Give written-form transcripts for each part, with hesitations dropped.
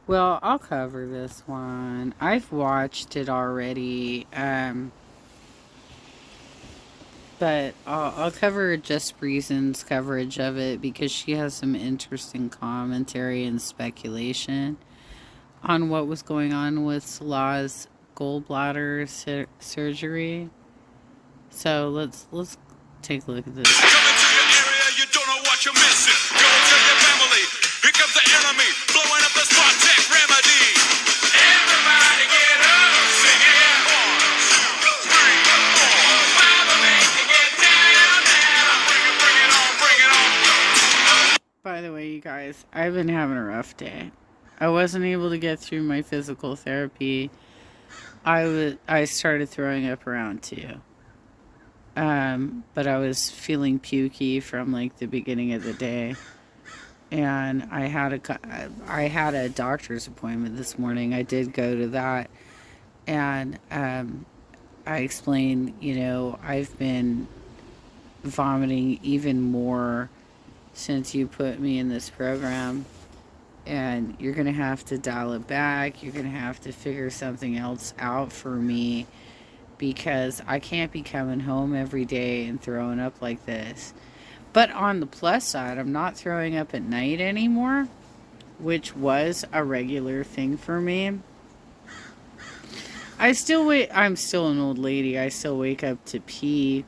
Well, I'll cover this one. I've watched it already, but I'll cover Just Reason's coverage of it because she has some interesting commentary and speculation on what was going on with Salah's gallbladder surgery. So let's take a look at this. Coming to your area, you don't know what you're missing. Go tell your family. Here comes the enemy, blowing up the spot tech remedy. Everybody get up, sing it. 1, 2, 3, 4. While the make you get down, down. Bring it on, bring it on. By the way, you guys, I've been having a rough day. I wasn't able to get through my physical therapy. I started throwing up around 2. But I was feeling pukey from like the beginning of the day, and I had a doctor's appointment this morning. I did go to that, and I explained, I've been vomiting even more since you put me in this program, and you're gonna have to dial it back. You're gonna have to figure something else out for me because I can't be coming home every day and throwing up like this. But on the plus side, I'm not throwing up at night anymore, which was a regular thing for me. I'm still an old lady. I still wake up to pee,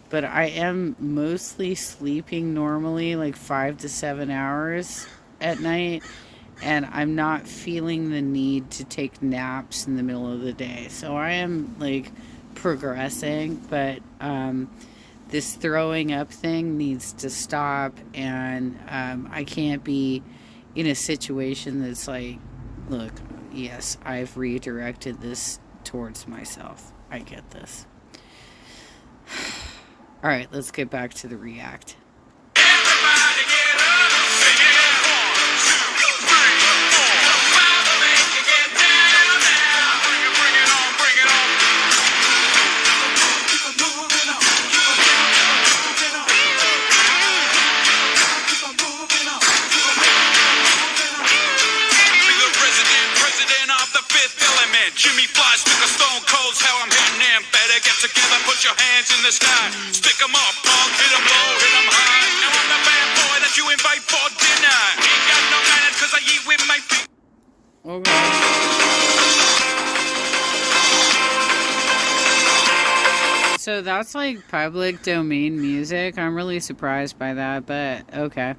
but I am mostly sleeping normally, like 5 to 7 hours at night, and I'm not feeling the need to take naps in the middle of the day. So I am like progressing, but this throwing up thing needs to stop, and I can't be in a situation that's like, look, yes, I've redirected this towards myself. I get this. All right, let's get back to the react. Everybody get up, sing it. 1, 2, 3, 4. While the make you get down, down. Bring it on, bring it on. Keep on moving on, keep on moving on, keep on moving on, keep on moving on. Be the president of the fifth element. Jimmy Flies took a stone cold's how I'm hitting them. Better get together, put your hands in the sky. Stick 'em up, punk, hit 'em low, hit 'em high. Now I'm the bad boy that you invite for dinner. Ain't got no manners 'cause I eat with my feet. Okay. So that's like public domain music. I'm really surprised by that, but okay.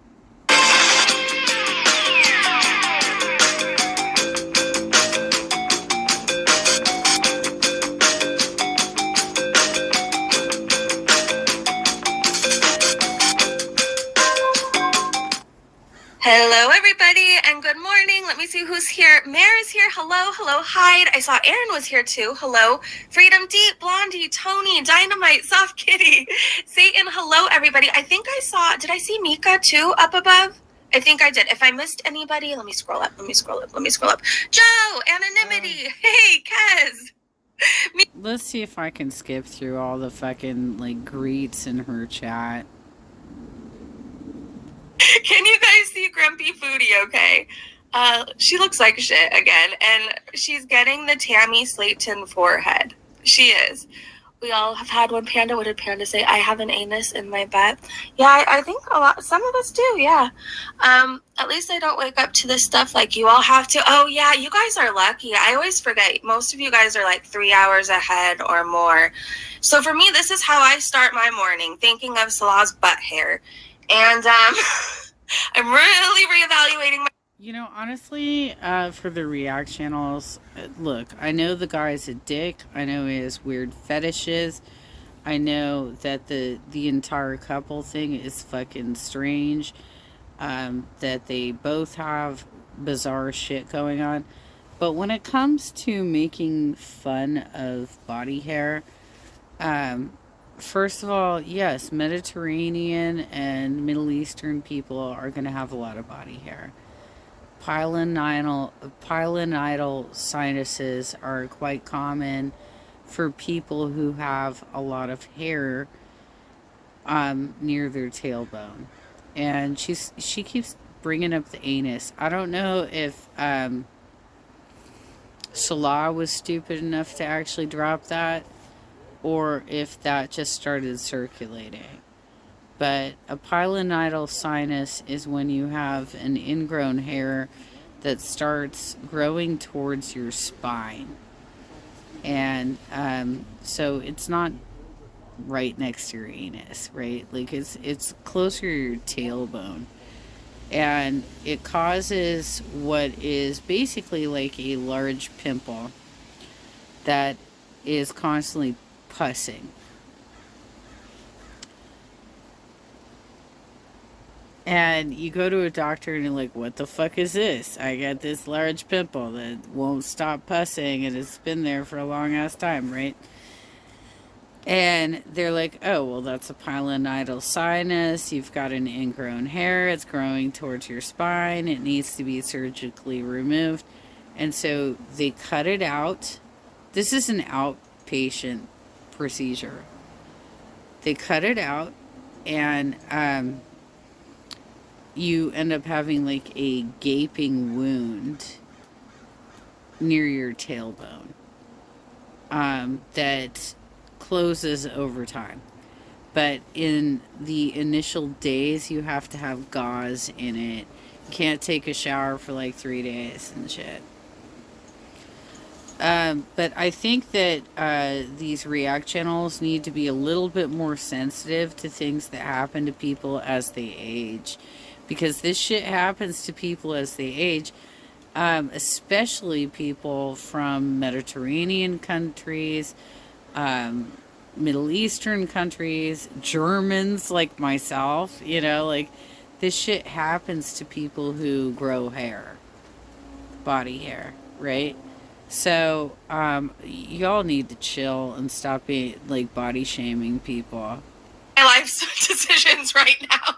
Hello, everybody, and good morning. Let me see who's here. Mare is here. Hello, hello, Hyde. I saw Aaron was here too. Hello. Freedom Deep, Blondie, Tony, Dynamite, Soft Kitty, Satan. Hello, everybody. I think I saw, did I see Mika too up above? I think I did. If I missed anybody, let me scroll up. Joe, Anonymity. Hey, Kez. Let's see if I can skip through all the fucking like greets in her chat. Can you guys see Grumpy Foodie okay? She looks like shit again, and she's getting the Tammy Slayton forehead. She is. We all have had one. Panda, what did Panda say? I have an anus in my butt. Yeah, I think some of us do, yeah. At least I don't wake up to this stuff like you all have to. Oh, yeah, you guys are lucky. I always forget. Most of you guys are like 3 hours ahead or more. So for me, this is how I start my morning, thinking of Salah's butt hair. And I'm really reevaluating my... honestly, for the React channels, look, I know the guy's a dick. I know he has weird fetishes. I know that the entire couple thing is fucking strange. That they both have bizarre shit going on. But when it comes to making fun of body hair, first of all, yes, Mediterranean and Middle Eastern people are going to have a lot of body hair. Pilonidal sinuses are quite common for people who have a lot of hair near their tailbone. And she keeps bringing up the anus. I don't know if Salah was stupid enough to actually drop that, or if that just started circulating. But a pilonidal sinus is when you have an ingrown hair that starts growing towards your spine. And so it's not right next to your anus, right? Like it's closer to your tailbone. And it causes what is basically like a large pimple that is constantly pussing. And you go to a doctor and you're like, what the fuck is this? I got this large pimple that won't stop pussing and it's been there for a long ass time, right? And they're like, oh, well, that's a pilonidal sinus. You've got an ingrown hair. It's growing towards your spine. It needs to be surgically removed. And so they cut it out. This is an outpatient procedure. They cut it out, and you end up having like a gaping wound near your tailbone that closes over time. But in the initial days, you have to have gauze in it. You can't take a shower for like 3 days and shit. But I think that these React channels need to be a little bit more sensitive to things that happen to people as they age. Because this shit happens to people as they age. Especially people from Mediterranean countries, Middle Eastern countries, Germans like myself, you know, like this shit happens to people who grow hair, body hair, right? So, y'all need to chill and stop being like body shaming people. My life's decisions right now.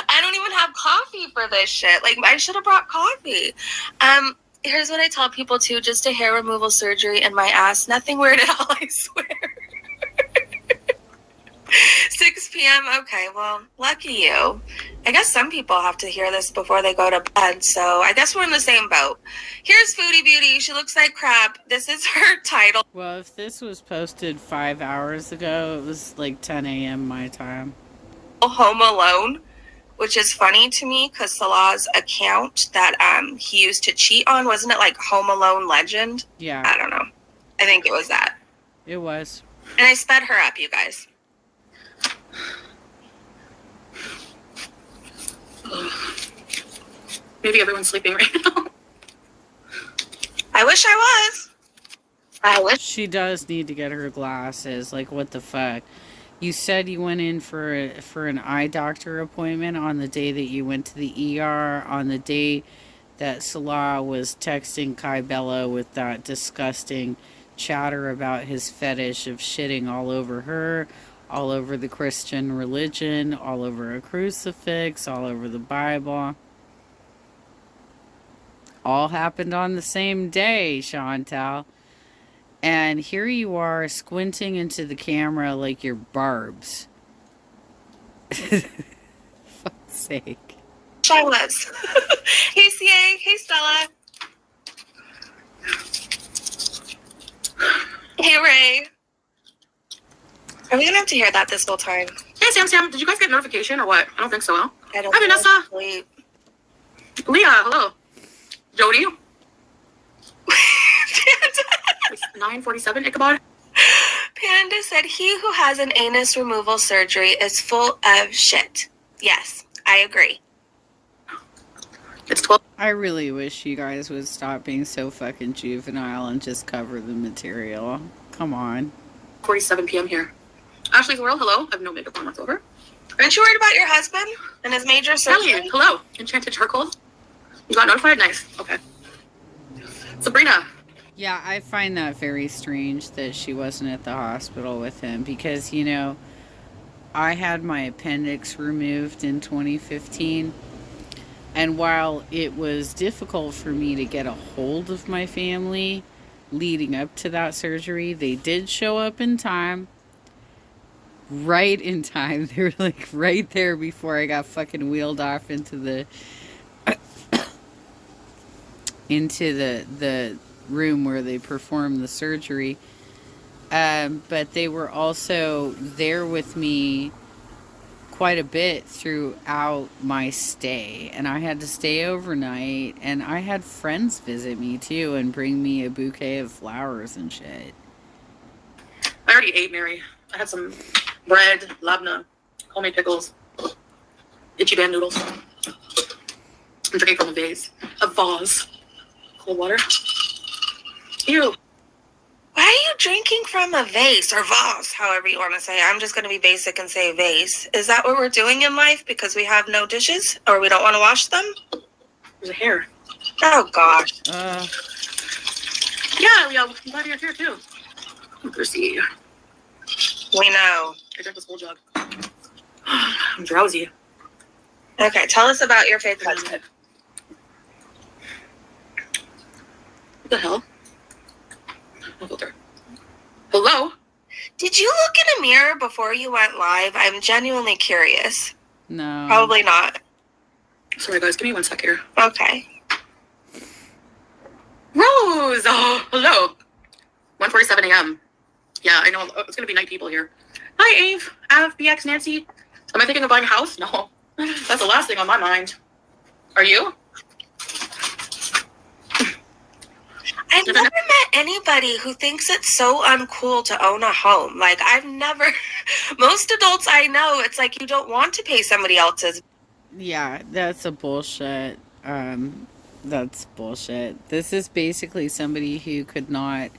I don't even have coffee for this shit. Like, I should have brought coffee. Here's what I tell people too: just a hair removal surgery in my ass. Nothing weird at all, I swear. 6 p.m. Okay, well, lucky you. I guess some people have to hear this before they go to bed, so I guess we're in the same boat. Here's Foodie Beauty. She looks like crap. This is her title. Well, if this was posted 5 hours ago, it was like 10 a.m. my time. Home Alone, which is funny to me because Salah's account that he used to cheat on, wasn't it like Home Alone Legend? Yeah. I don't know. I think it was that. It was. And I sped her up, you guys. Maybe everyone's sleeping right now. I wish I was. I wish. She does need to get her glasses. Like, what the fuck? You said you went in for an eye doctor appointment on the day that you went to the ER, on the day that Salah was texting Kai Bella with that disgusting chatter about his fetish of shitting all over her, all over the Christian religion, all over a crucifix, all over the Bible. All happened on the same day, Chantal. And here you are squinting into the camera like you're Barbs. Fuck's sake. I was. Hey, CA. Hey, Stella. Hey, Ray. Are we going to have to hear that this whole time? Hey, Sam, did you guys get a notification or what? I don't think so. Well. I don't Hi, Vanessa. Sleep. Leah, hello. Jody. 9:47, Ichabod. Panda said, he who has an anus removal surgery is full of shit. Yes, I agree. It's 12. I really wish you guys would stop being so fucking juvenile and just cover the material. Come on. 47 p.m. here. Ashley's World, hello. I have no makeup on whatsoever. Aren't you worried about your husband and his major surgery? Kelly, hello. Enchanted Charcoal. You got notified? Nice. Okay. Sabrina. Yeah, I find that very strange that she wasn't at the hospital with him because, you know, I had my appendix removed in 2015. And while it was difficult for me to get a hold of my family leading up to that surgery, they did show up in time. right in time. They were like right there before I got fucking wheeled off into the room where they performed the surgery. But they were also there with me quite a bit throughout my stay, and I had to stay overnight, and I had friends visit me too and bring me a bouquet of flowers and shit. I already ate, Mary. I had some bread, labna, homemade pickles, itchy band noodles. I'm drinking from a vase. A vase. Cold water. Ew. Why are you drinking from a vase or vase, however you want to say? I'm just going to be basic and say vase. Is that what we're doing in life because we have no dishes or we don't want to wash them? There's a hair. Oh, gosh. Yeah, I'm glad you're here, too. I'm thirsty. We know. I drank this whole jug. I'm drowsy. Okay, tell us about your faith husband. What the hell? No filter. Hello? Did you look in a mirror before you went live? I'm genuinely curious. No. Probably not. Sorry, guys. Give me 1 sec here. Okay. Rose! Oh, hello. 1:47 a.m. Yeah, I know. It's going to be night people here. Hi, Ave. BX Nancy. Am I thinking of buying a house? No. That's the last thing on my mind. Are you? I've never met anybody who thinks it's so uncool to own a home. Like, I've never... Most adults I know, it's like you don't want to pay somebody else's. Yeah, that's a bullshit. That's bullshit. This is basically somebody who could not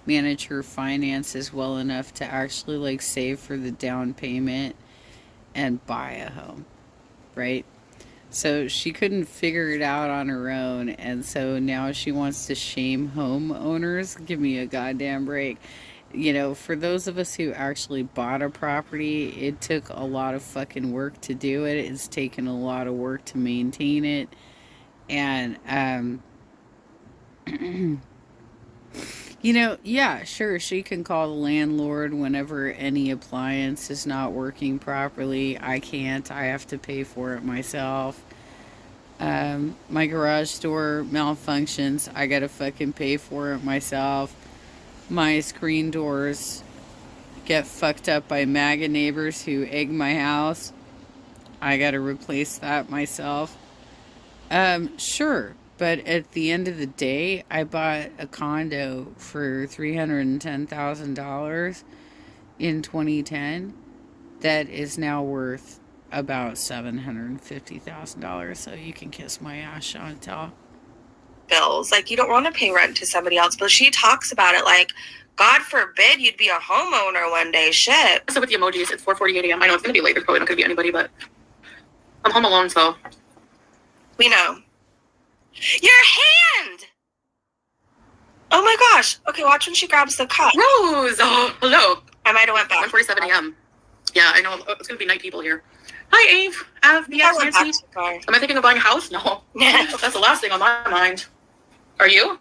manage her finances well enough to actually, like, save for the down payment and buy a home, right? So she couldn't figure it out on her own, and so now she wants to shame homeowners. Give me a goddamn break. You know, for those of us who actually bought a property, it took a lot of fucking work to do it. It's taken a lot of work to maintain it. And, you know, yeah, sure, she can call the landlord whenever any appliance is not working properly. I can't. I have to pay for it myself. My garage door malfunctions. I gotta fucking pay for it myself. My screen doors get fucked up by MAGA neighbors who egg my house. I gotta replace that myself. Sure. But at the end of the day, I bought a condo for $310,000 in 2010 that is now worth about $750,000. So you can kiss my ass, Chantal. Bills. Like, you don't want to pay rent to somebody else. But she talks about it like, God forbid you'd be a homeowner one day. Shit. So with the emojis, it's 4:48 a.m. I know it's going to be late. There's probably not going to be anybody, but I'm home alone, so. We know. Your hand! Oh my gosh. Okay, watch when she grabs the cup. Rose! Oh, hello. I might have went back. 1:47 a.m. Yeah, I know. It's going to be night people here. Hi, Ave. BX Nancy. Am I thinking of buying a house? No. That's the last thing on my mind. Are you?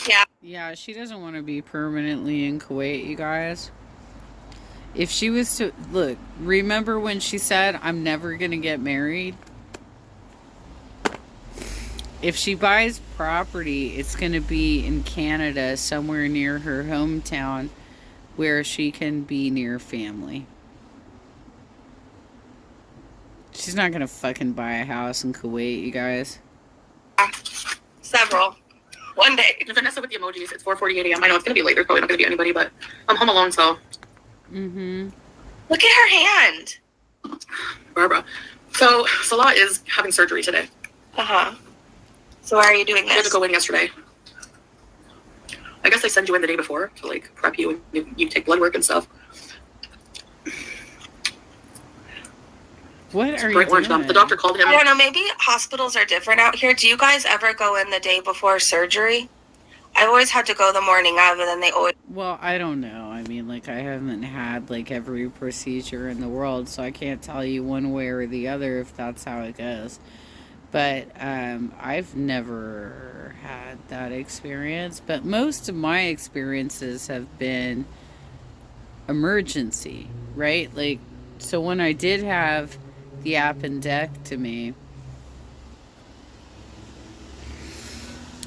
Yeah. Yeah, she doesn't want to be permanently in Kuwait, you guys. If she was to... Look, remember when she said, I'm never going to get married? If she buys property, it's going to be in Canada, somewhere near her hometown, where she can be near family. She's not going to fucking buy a house in Kuwait, you guys. Several. One day. Vanessa with the emojis, it's 4:48 a.m. I know it's going to be late. There's probably not going to be anybody, but I'm home alone, so. Mm-hmm. Look at her hand. Barbara. So, Salah is having surgery today. Uh-huh. So why are you doing this? I had to go in yesterday. I guess they send you in the day before to, like, prep you and you take blood work and stuff. What are you doing? The doctor called him. I don't know. Maybe hospitals are different out here. Do you guys ever go in the day before surgery? I've always had to go the morning of, and then they always... Well, I don't know. I mean, like, I haven't had, like, every procedure in the world, so I can't tell you one way or the other if that's how it goes. But I've never had that experience. But most of my experiences have been emergency, right? Like, so when I did have the appendectomy,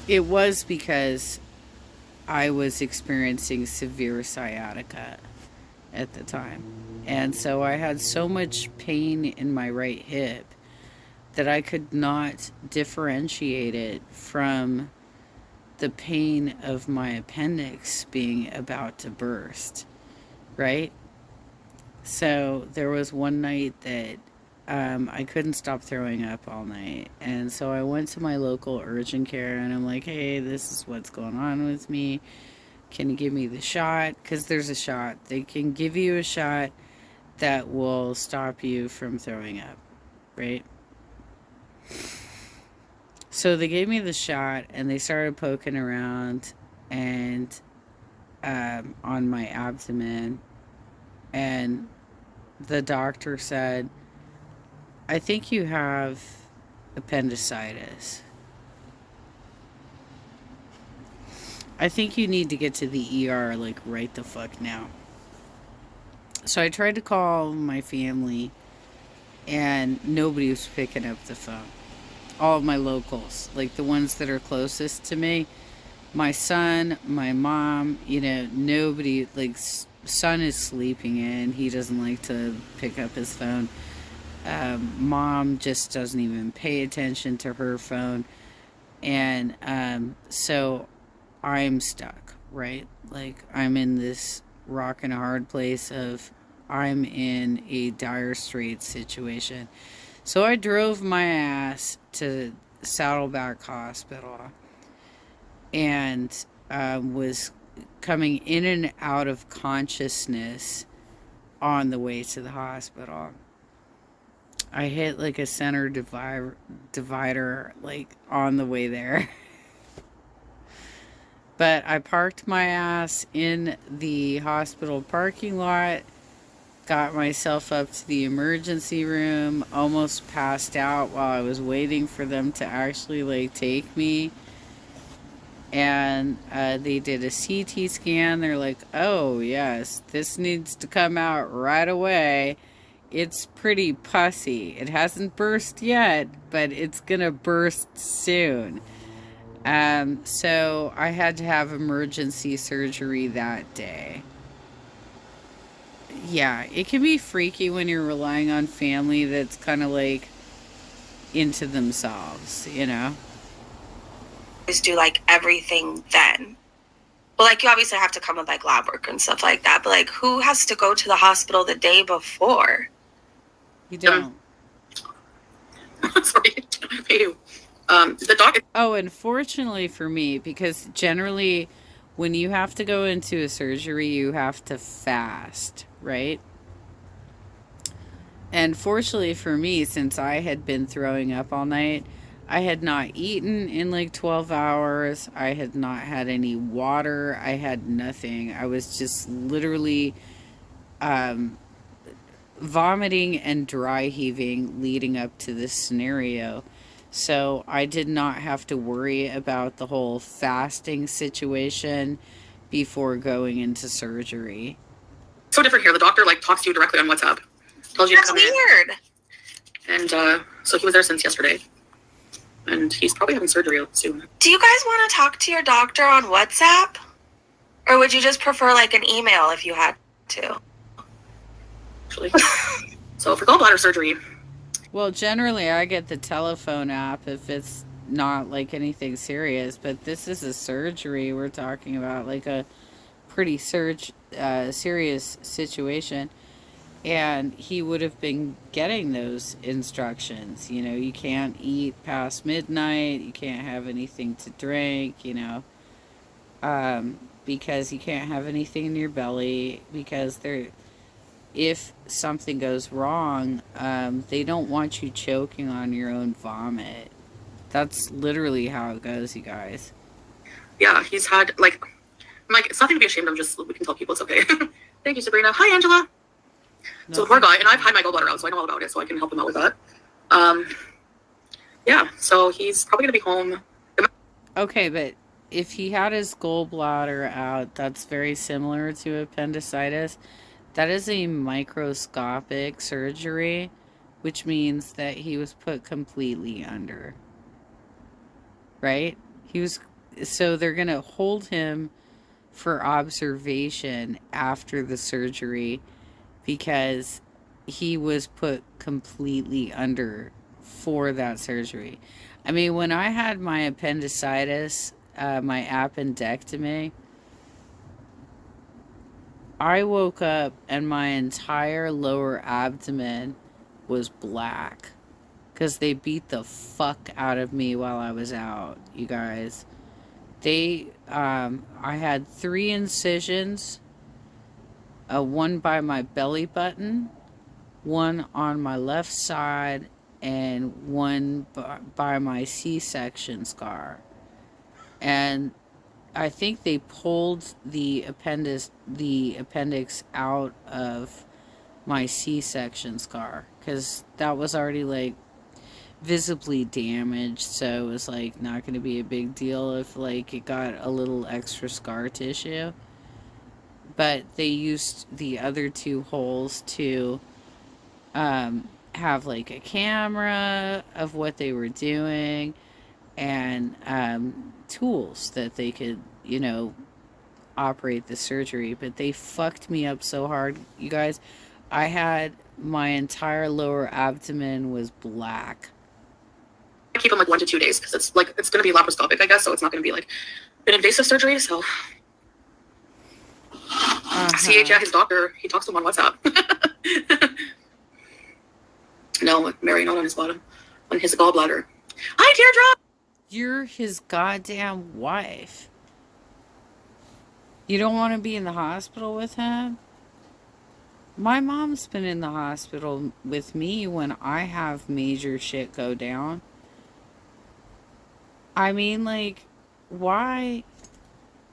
it was because I was experiencing severe sciatica at the time. And so I had so much pain in my right hip that I could not differentiate it from the pain of my appendix being about to burst, right? So there was one night that I couldn't stop throwing up all night. And so I went to my local urgent care and I'm like, hey, this is what's going on with me. Can you give me the shot? Because there's a shot. They can give you a shot that will stop you from throwing up, right? So they gave me the shot and they started poking around and on my abdomen. And the doctor said, I think you have appendicitis. I think you need to get to the ER like right the fuck now. So I tried to call my family and nobody was picking up the phone. All of my locals, like the ones that are closest to me, my son, my mom, nobody, like, son is sleeping in. He doesn't like to pick up his phone. Mom just doesn't even pay attention to her phone. And so I'm stuck, right? Like, I'm in this rock and a hard place of I'm in a dire straits situation. So I drove my ass to Saddleback Hospital and was coming in and out of consciousness on the way to the hospital. I hit like a center divider like on the way there. But I parked my ass in the hospital parking lot, got myself up to the emergency room, almost passed out while I was waiting for them to actually like take me. And they did a CT scan. They're like, oh yes, this needs to come out right away. It's pretty pussy. It hasn't burst yet, but it's gonna burst soon. So I had to have emergency surgery that day. Yeah, it can be freaky when you're relying on family that's kind of like into themselves, Just do like everything then. Well, like you obviously have to come with like lab work and stuff like that, but like who has to go to the hospital the day before? You don't. Sorry, you. The doc. Oh, and fortunately for me, because generally when you have to go into a surgery, you have to fast, right? And fortunately for me, since I had been throwing up all night, I had not eaten in like 12 hours. I had not had any water. I had nothing. I was just literally vomiting and dry heaving leading up to this scenario. So I did not have to worry about the whole fasting situation before going into surgery. So different here. The doctor like talks to you directly on WhatsApp. Tells you That's to come weird. in. And so he was there since yesterday. And he's probably having surgery soon. Do you guys want to talk to your doctor on WhatsApp? Or would you just prefer like an email if you had to? Actually. So for gallbladder surgery. Well, generally I get the telephone app if it's not like anything serious, but this is a surgery we're talking about, like a pretty serious situation. And he would have been getting those instructions. You can't eat past midnight. You can't have anything to drink, because you can't have anything in your belly. Because if something goes wrong, they don't want you choking on your own vomit. That's literally how it goes, you guys. Yeah, he's had, like, I'm like, it's nothing to be ashamed of. Just, we can tell people it's okay. Thank you, Sabrina. Hi, Angela. So the poor guy, and I've had my gallbladder out, so I know all about it, so I can help him out with that. Yeah, so he's probably going to be home. Okay, but if he had his gallbladder out, that's very similar to appendicitis. That is a microscopic surgery, which means that he was put completely under, right? He was, so they're going to hold him for observation after the surgery because he was put completely under for that surgery. I mean, when I had my appendicitis, my appendectomy, I woke up and my entire lower abdomen was black because they beat the fuck out of me while I was out, you guys. I had 3 incisions, one by my belly button, one on my left side, and one by my C-section scar. And I think they pulled the appendix out of my C-section scar because that was already like visibly damaged, so it was like not going to be a big deal if like it got a little extra scar tissue. But they used the other 2 holes to have like a camera of what they were doing and tools that they could, operate the surgery. But they fucked me up so hard, you guys. I had my entire lower abdomen was black. I keep him like 1 to 2 days because it's going to be laparoscopic, I guess, so it's not going to be like an invasive surgery. So CH, his doctor, he talks to him on WhatsApp. No, Mary, not on his bottom, on his gallbladder. Hi, Teardrop. You're his goddamn wife. You don't want to be in the hospital with him? My mom's been in the hospital with me when I have major shit go down. I mean, like, why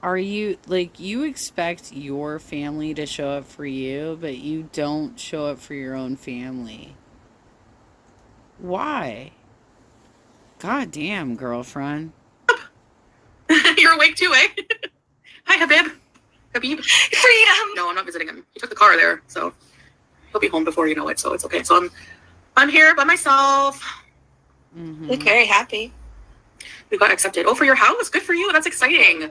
are you, like, you expect your family to show up for you, but you don't show up for your own family? Why? God damn, girlfriend. You're awake too, eh? Hi, Habib. Habib. Freedom. No, I'm not visiting him. He took the car there, so he'll be home before you know it, so it's okay. So I'm here by myself. Mm-hmm. Look very happy. We got accepted. Oh, for your house? Good for you. That's exciting.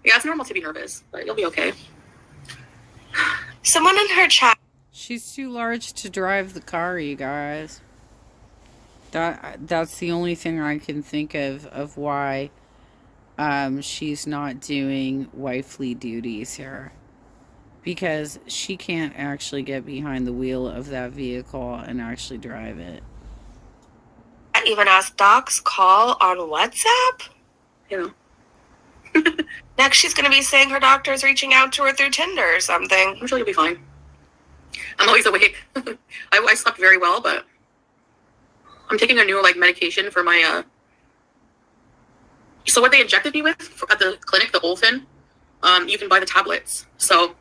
Yeah, it's normal to be nervous, but you'll be okay. Someone in her chat. She's too large to drive the car, you guys. That's the only thing I can think of why she's not doing wifely duties here. Because she can't actually get behind the wheel of that vehicle and actually drive it. I even asked Doc's call on WhatsApp. You know. Next, she's going to be saying her doctor's reaching out to her through Tinder or something. I'm sure you'll be fine. I'm always awake. I slept very well, but I'm taking a new medication for my so what they injected me with at the clinic, the Olfen, you can buy the tablets. So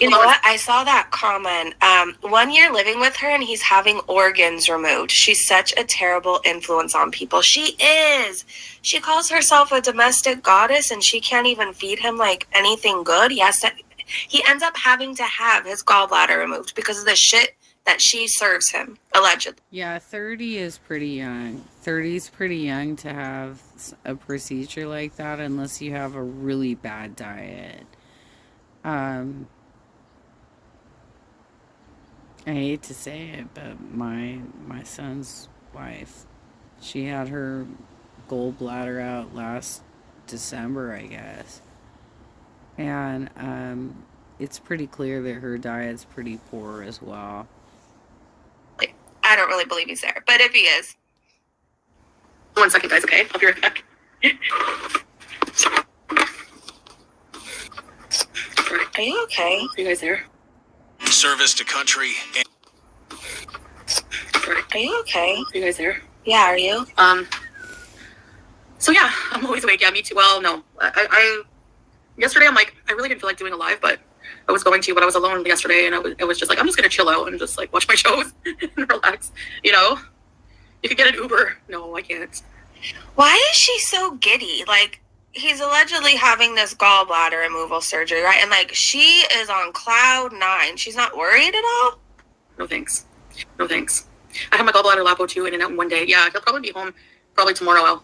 you know what? I saw that comment. 1 year living with her and he's having organs removed. She's such a terrible influence on people. She is. She calls herself a domestic goddess and she can't even feed him anything good. He ends up having to have his gallbladder removed because of the shit that she serves him, allegedly. Yeah, 30 is pretty young. 30 is pretty young to have a procedure like that unless you have a really bad diet. I hate to say it, but my son's wife, she had her gallbladder out last December, I guess. And it's pretty clear that her diet's pretty poor as well. I don't really believe he's there, but if he is. 1 second, guys, okay? I'll be right back. Are you okay? Are you guys there? Service to country. Are you okay? Are you guys there? Yeah, are you? So yeah, I'm always awake. Yeah, me too. Well, no. I yesterday I really didn't feel like doing a live, but I was going to, but I was alone yesterday and I was just I'm just going to chill out and just watch my shows and relax. You know? You could get an Uber. No, I can't. Why is she so giddy? he's allegedly having this gallbladder removal surgery, right? And like she is on cloud 9. She's not worried at all. No thanks. No thanks. I have my gallbladder lipo too in and out in one day. Yeah, he'll probably be home probably tomorrow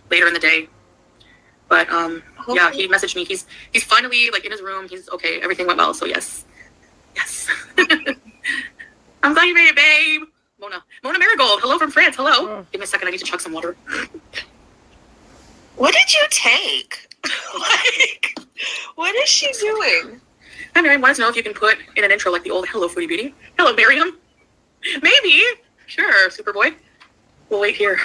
later in the day. But yeah, he messaged me. He's finally like in his room. He's okay. Everything went well. So yes. I'm glad you made it, babe. Mona Marigold. Hello from France. Hello. Oh. Give me a second. I need to chug some water. What did you take? Like, what is she doing? Hi, Mary. I wanted to know if you can put in an intro like the old Hello Foodie Beauty. Hello, Miriam. Maybe. Sure, Superboy. We'll wait here.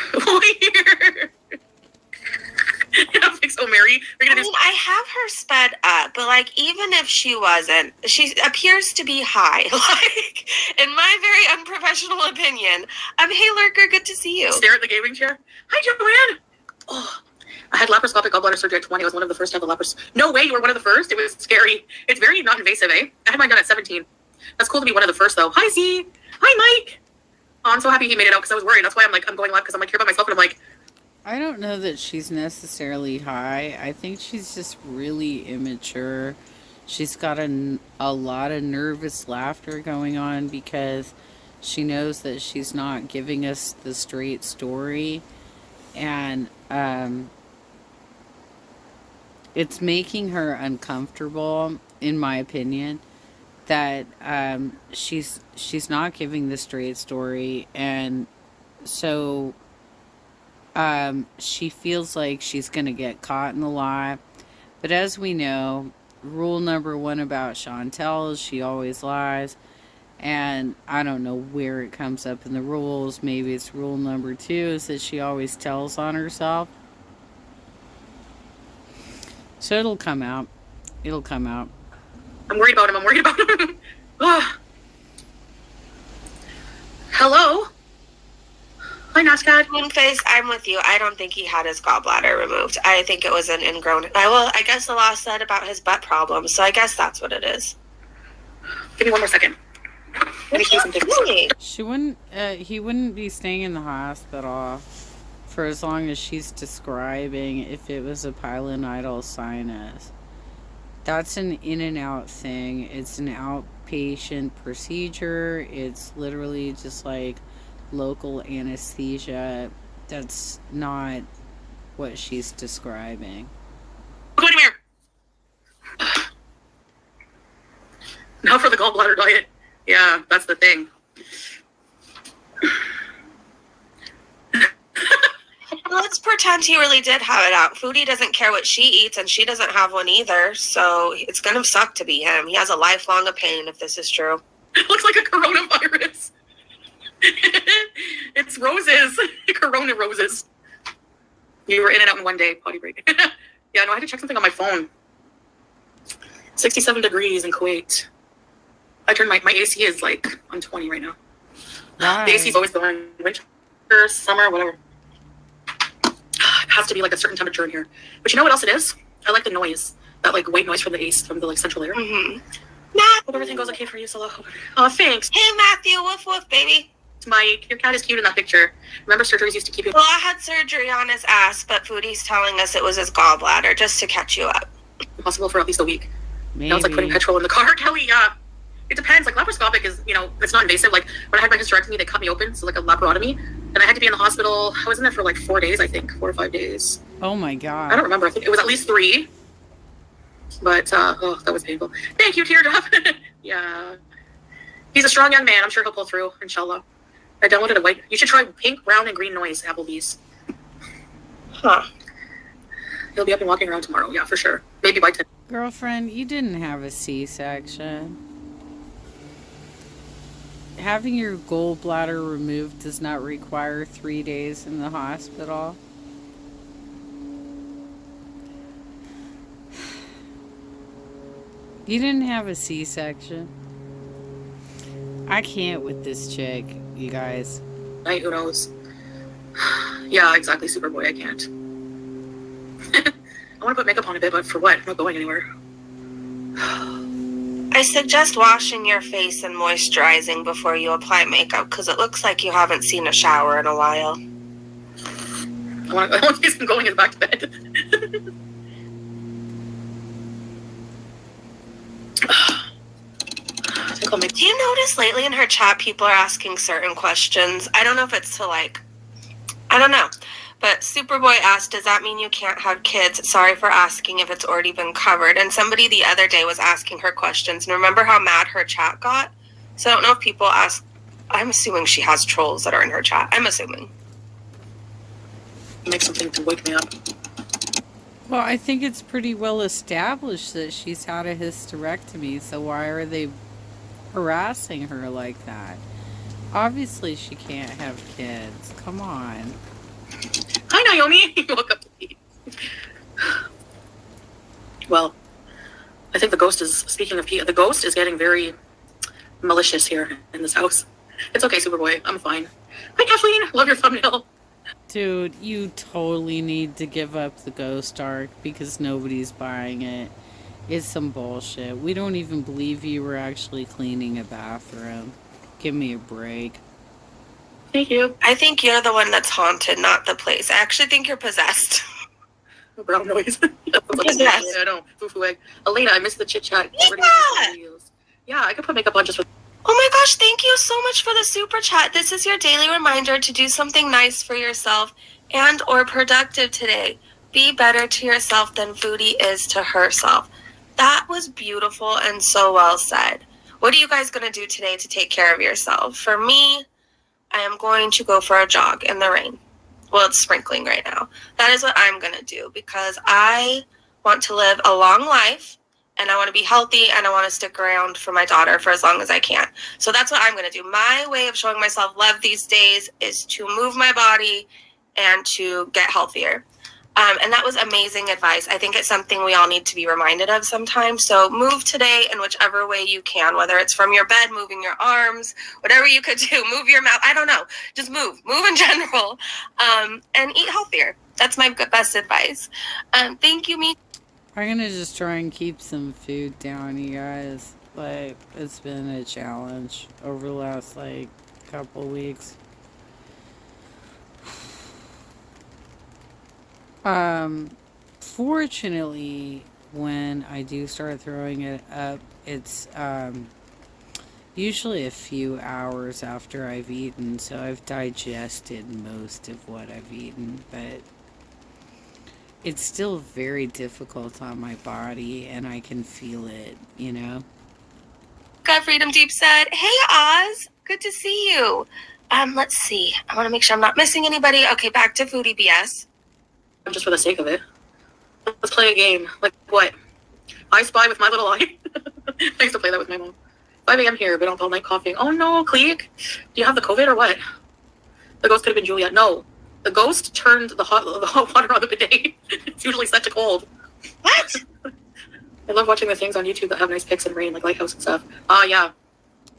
Yeah, so Mary, we're gonna do. I have her sped up, but like even if she wasn't, she appears to be high. Like, in my very unprofessional opinion. Hey Lurker, good to see you. Stare at the gaming chair. Hi, Joanne. Oh, I had laparoscopic gallbladder surgery at 20. I was one of the first to have the laparoscopic. No way, you were one of the first. It was scary. It's very not invasive, eh? I had mine done at 17. That's cool to be one of the first, though. Hi, Z. Hi, Mike. Oh, I'm so happy he made it out because I was worried. That's why I'm going live because I'm like here by myself and I'm like. I don't know that she's necessarily high. I think she's just really immature. She's got a lot of nervous laughter going on because she knows that she's not giving us the straight story. And it's making her uncomfortable, in my opinion, that she's not giving the straight story. And so she feels like she's going to get caught in the lie. But as we know, rule number 1 about Chantel is she always lies. And I don't know where it comes up in the rules. Maybe it's rule number 2 is that she always tells on herself. So it'll come out. It'll come out. I'm worried about him. Oh. Hello? Hi, Nascad. Moonface, I'm with you. I don't think he had his gallbladder removed. I think it was an ingrown. I guess the law said about his butt problems, so I guess that's what it is. Give me one more second. Let me see some things. He wouldn't be staying in the hospital for as long as she's describing if it was a pilonidal sinus. That's an in and out thing. It's an outpatient procedure. It's literally just like local anesthesia. That's not what she's describing. Come here. Now for the gallbladder diet. Yeah, that's the thing. Let's pretend he really did have it out. Foodie doesn't care what she eats, and she doesn't have one either, so it's gonna suck to be him. He has a lifelong of pain if this is true. It looks like a coronavirus. It's roses. Corona roses. You were in and out in one day, potty break. Yeah, no, I had to check something on my phone. 67 degrees in Kuwait. I turned my AC is like on 20 right now. Why? The AC is always going winter, summer, whatever. It has to be like a certain temperature in here. But you know what else it is? I like the noise. That like white noise from the AC, from the like central air. Mm-hmm. Hope everything goes okay for you, Salah. Oh, thanks. Hey, Matthew, woof woof, baby. Mike, your cat is cute in that picture. Remember surgeries used to keep you... Well, I had surgery on his ass, but Foodie's telling us it was his gallbladder, just to catch you up. Possible for at least a week. Maybe. Now it's like putting petrol in the car. Kelly, yeah. It depends. Like laparoscopic is, it's not invasive. Like when I had my hysterectomy, they cut me open, so like a laparotomy. And I had to be in the hospital. I was in there for like 4 days, I think. 4 or 5 days. Oh my god. I don't remember. I think it was at least 3. But, that was painful. Thank you, Teardrop. Yeah. He's a strong young man. I'm sure he'll pull through, inshallah. I downloaded a white... You should try pink, brown, and green noise, Applebee's. Huh. He'll be up and walking around tomorrow. Yeah, for sure. Maybe by 10. Girlfriend, you didn't have a C-section. Having your gallbladder removed does not require 3 days in the hospital. You didn't have a C-section. I can't with this chick, you guys. Night, who knows? Yeah, exactly, Superboy. I can't. I want to put makeup on a bit, but for what? I'm not going anywhere. I suggest washing your face and moisturizing before you apply makeup, because it looks like you haven't seen a shower in a while. I want to see some going in back to bed. Do you notice lately in her chat people are asking certain questions? I don't know if it's to like, I don't know. But Superboy asked, does that mean you can't have kids? Sorry for asking if it's already been covered. And somebody the other day was asking her questions. And remember how mad her chat got? So I don't know if people ask. I'm assuming she has trolls that are in her chat. I'm assuming. Make something to wake me up. Well, I think it's pretty well established that she's had a hysterectomy, so why are they harassing her like that? Obviously she can't have kids. Come on. Hi, Naomi. You woke up to me. Well, I think the ghost is, speaking of the ghost is getting very malicious here in this house. It's okay, Superboy. I'm fine. Hi, Kathleen. Love your thumbnail. Dude, you totally need to give up the ghost arc because nobody's buying it. It's some bullshit. We don't even believe you were actually cleaning a bathroom. Give me a break. Thank you. I think you're the one that's haunted, not the place. I actually think you're possessed. Brown noise. Yes. I know. Foo-foo egg. Elena, I missed the chit-chat. Yeah, I could put makeup on just with... Oh my gosh, thank you so much for the super chat. This is your daily reminder to do something nice for yourself and or productive today. Be better to yourself than Foodie is to herself. That was beautiful and so well said. What are you guys going to do today to take care of yourself? For me, I am going to go for a jog in the rain. Well, it's sprinkling right now. That is what I'm going to do because I want to live a long life and I want to be healthy and I want to stick around for my daughter for as long as I can. So that's what I'm going to do. My way of showing myself love these days is to move my body and to get healthier. And that was amazing advice. I think it's something we all need to be reminded of sometimes. So move today in whichever way you can, whether it's from your bed, moving your arms, whatever you could do, move your mouth. I don't know. Just move in general, and eat healthier. That's my best advice. Thank you, me. I'm gonna just try and keep some food down, you guys. Like, it's been a challenge over the last, couple weeks. Fortunately, when I do start throwing it up, it's, usually a few hours after I've eaten, so I've digested most of what I've eaten, but it's still very difficult on my body, and I can feel it, you know? God Freedom Deep said, hey, Oz, good to see you. Let's see. I want to make sure I'm not missing anybody. Okay, back to Foodie BS. Just for the sake of it. Let's play a game. Like what? I Spy with my little eye. I used to play that with my mom. 5 a.m. here, been up all night coughing. Oh no, Cleek. Do you have the COVID or what? The ghost could have been Juliet. No. The ghost turned the hot water on the bidet. It's usually set to cold. What? I love watching the things on YouTube that have nice pics in rain, like Lighthouse and stuff. Ah, yeah.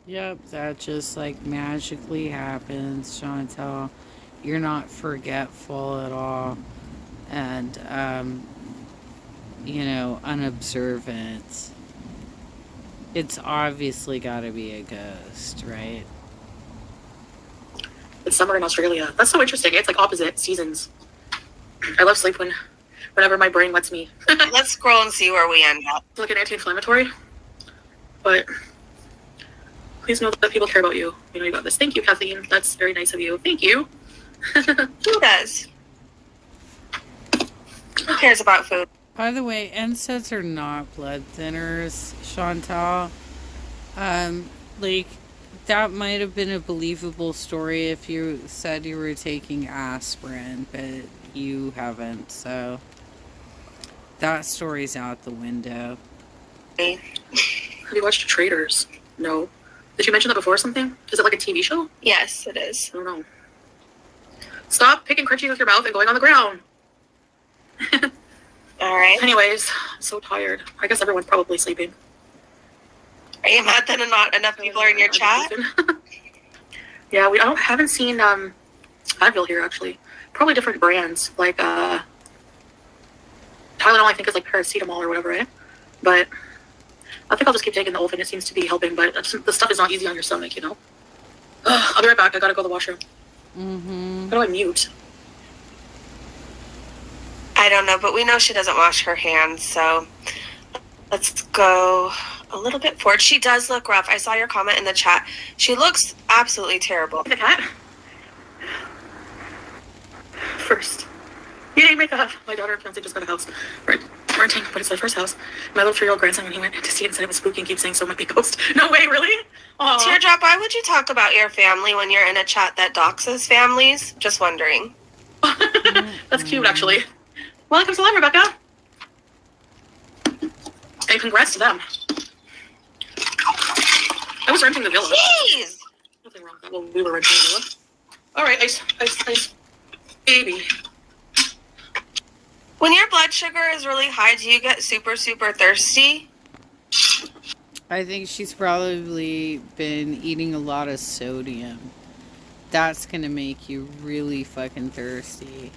Yep, that just magically happens, Chantal. You're not forgetful at all. And, unobservant. It's obviously got to be a ghost, right? It's summer in Australia. That's so interesting. It's like opposite seasons. I love sleep whenever my brain lets me. Let's scroll and see where we end up. It's like an anti-inflammatory. But please know that people care about you. You know you got this. Thank you, Kathleen. That's very nice of you. Thank you. Who does? Who cares about food? By the way, NSAIDs are not blood thinners, Chantal. That might have been a believable story if you said you were taking aspirin, but you haven't, so that story's out the window. Have you watched Traders? No. Did you mention that before or something? Is it like a TV show? Yes, it is. I don't know. Stop picking crunchy with your mouth and going on the ground. All right. Anyways, I'm so tired. I guess everyone's probably sleeping. Are you mad that not enough people are in your chat? Yeah, I haven't seen Advil here actually. Probably different brands. Like Tylenol I think is like paracetamol or whatever, right? But I think I'll just keep taking the Olfin. It seems to be helping, but the stuff is not easy on your stomach, you know? I'll be right back. I gotta go to the washroom. Mm-hmm. How do I mute? I don't know, but we know she doesn't wash her hands, so let's go a little bit forward. She does look rough. I saw your comment in the chat. She looks absolutely terrible. The cat. First. Yay, makeup. My daughter and fiance just got a house. We're renting, but it's my first house. My little 3-year-old grandson, when he went to see it and said it was spooky and keeps saying so might be a ghost. No way, really? Aww. Teardrop, why would you talk about your family when you're in a chat that doxes families? Just wondering. That's cute, actually. Welcome to live, Rebecca. And congrats to them. I was renting the villa. Jeez! Nothing wrong with that. Well, we were renting the villa. All right, ice. Baby. When your blood sugar is really high, do you get super, super thirsty? I think she's probably been eating a lot of sodium. That's gonna make you really fucking thirsty.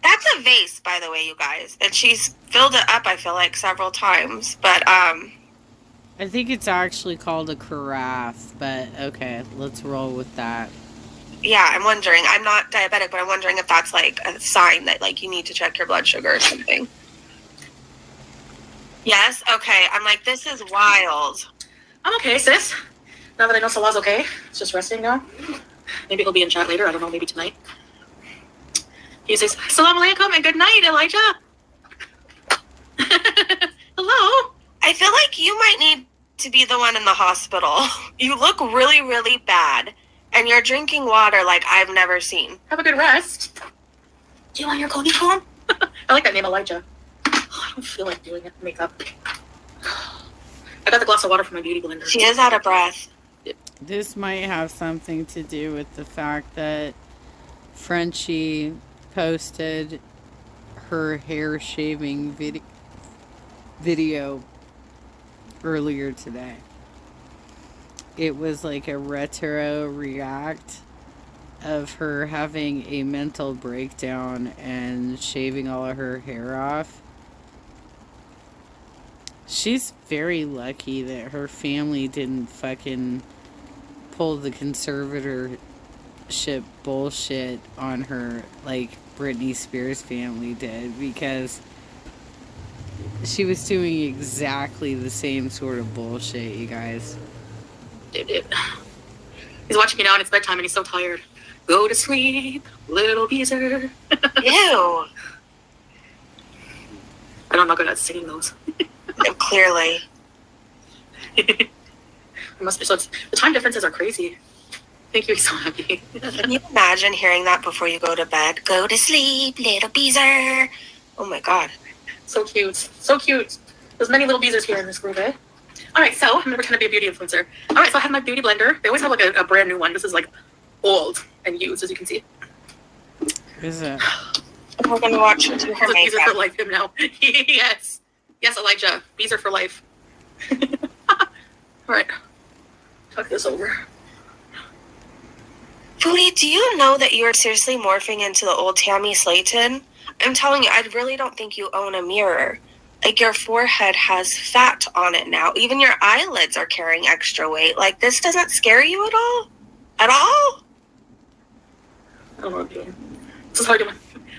That's a vase, by the way, you guys. And she's filled it up, I feel like, several times. But, I think it's actually called a carafe, but okay, let's roll with that. yeah, I'm wondering. I'm not diabetic, but I'm wondering if that's, like, a sign that, like, you need to check your blood sugar or something. Yes? Okay. I'm like, this is wild. I'm okay, sis. Now that I know Salah's okay, it's just resting now. Maybe he'll be in chat later. I don't know, maybe tonight. He says, Salam alaikum and good night, Elijah. Hello. I feel like you might need to be the one in the hospital. You look really, really bad. And you're drinking water like I've never seen. Have a good rest. Do you want your Cody comb? I like that name, Elijah. Oh, I don't feel like doing it. Makeup. I got the glass of water from my beauty blender. She is out of breath. This might have something to do with the fact that Frenchie posted her hair shaving video earlier today. It was like a retro react of her having a mental breakdown and shaving all of her hair off. She's very lucky that her family didn't fucking pull the conservatorship bullshit on her like Britney Spears' family did, because she was doing exactly the same sort of bullshit, you guys. Dude. He's watching me now and it's bedtime and he's so tired. Go to sleep, little Beezer. Ew. I know I'm not good at singing those. Clearly. It must be. So the time differences are crazy. Thank you, he's so happy. Can you imagine hearing that before you go to bed? Go to sleep, little Beezer. Oh my god. So cute. So cute. There's many little Beezers here in this group, eh? All right, so I'm never going to be a beauty influencer. All right, so I have my beauty blender. They always have like a brand new one. This is like old and used, as you can see. Is it? We're going to watch her do her Beezer for makeup. life him now. Yes. Yes, Elijah. Beezer for life. All right. Tuck this over. Foodie, do you know that you're seriously morphing into the old Tammy Slayton? I'm telling you, I really don't think you own a mirror. Like, your forehead has fat on it now. Even your eyelids are carrying extra weight. Like, this doesn't scare you at all? At all? I don't know what I'm doing. This is hard to. All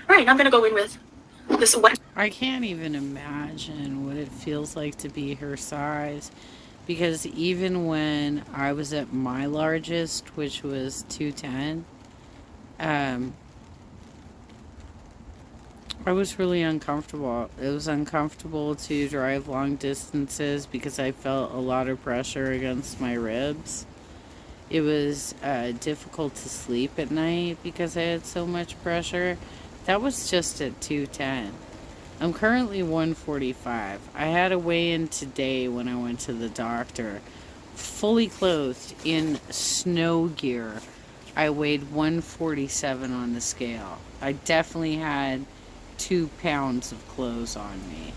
right, now I'm going to go in with this wet. I can't even imagine what it feels like to be her size, because even when I was at my largest, which was 210, I was really uncomfortable. It was uncomfortable to drive long distances because I felt a lot of pressure against my ribs. It was difficult to sleep at night because I had so much pressure. That was just at 210. I'm currently 145. I had a weigh-in today when I went to the doctor. Fully clothed in snow gear, I weighed 147 on the scale. I definitely had 2 pounds of clothes on me.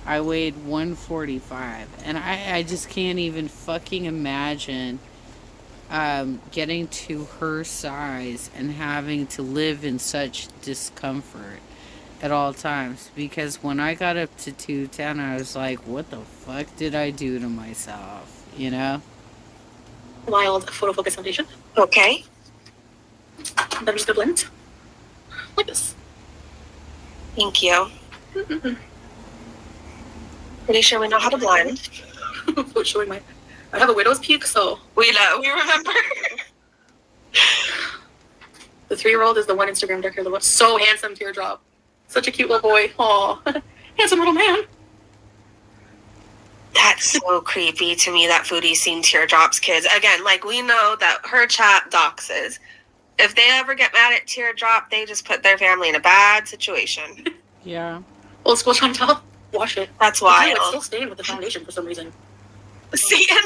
I weighed 145, and I just can't even fucking imagine getting to her size and having to live in such discomfort at all times, because when I got up to 210, I was like, what the fuck did I do to myself, you know? Wild Photo Focus Foundation. Okay. Then I'm just gonna blend like this. Thank you. Pretty sure we know how to blend. Showing my, I have a widow's peak, so We know. We remember. the 3-year-old is the one Instagram decker, the one so handsome teardrop. Such a cute little boy. Aw, handsome little man. That's so creepy to me that Foodie's seen Teardrop's kids. Again, like we know that her chat doxes. If they ever get mad at Teardrop, they just put their family in a bad situation. Yeah. Old school Chantal. Wash it. That's Wow. wild. It's still stained with the foundation for some reason. Satan.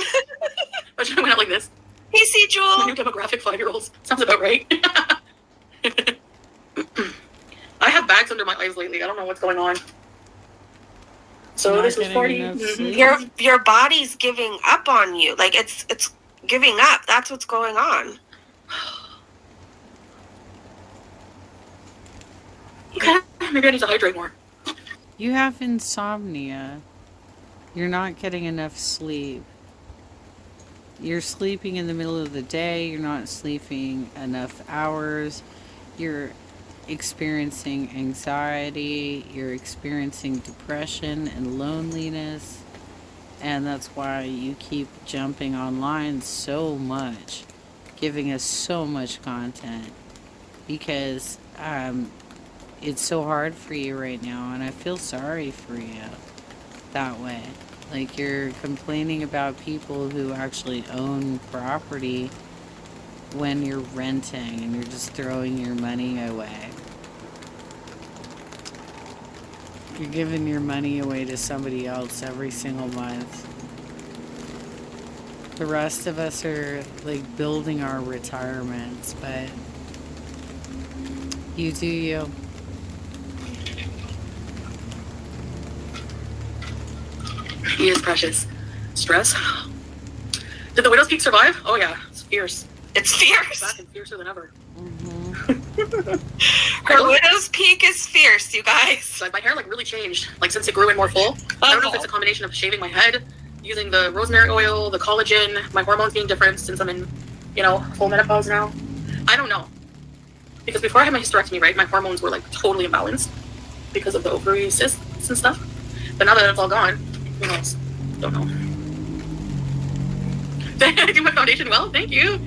Imagine I went out like this. Hey, see, My new Jewel. demographic 5-year-olds. Sounds about right. I have bags under my eyes lately. I don't know what's going on. So Not this is getting 40. enough Mhm. sleep. Your body's giving up on you. Like it's giving up. That's what's going on. Okay, maybe I need to hydrate more. You have insomnia. You're not getting enough sleep. You're sleeping in the middle of the day. You're not sleeping enough hours. You're experiencing anxiety. You're experiencing depression and loneliness. And that's why you keep jumping online so much, giving us so much content. Because it's so hard for you right now. And I feel sorry for you that way. Like you're complaining about people who actually own property when you're renting and you're just throwing your money away. You're giving your money away to somebody else every single month. The rest of us are like building our retirements, but you do you. He is precious. Stress. Did the widow's peak survive? Oh yeah, it's fierce. It's fierce. Back and fiercer than ever. Her widow's peak is fierce, you guys. Like my hair like really changed. Like since it grew in more full. I don't know if it's a combination of shaving my head, using the rosemary oil, the collagen, my hormones being different since I'm in, full menopause now. I don't know. Because before I had my hysterectomy, right, my hormones were like totally imbalanced because of the ovary cysts and stuff. But now that it's all gone, who knows? Don't know. Did I do my foundation well? Thank you.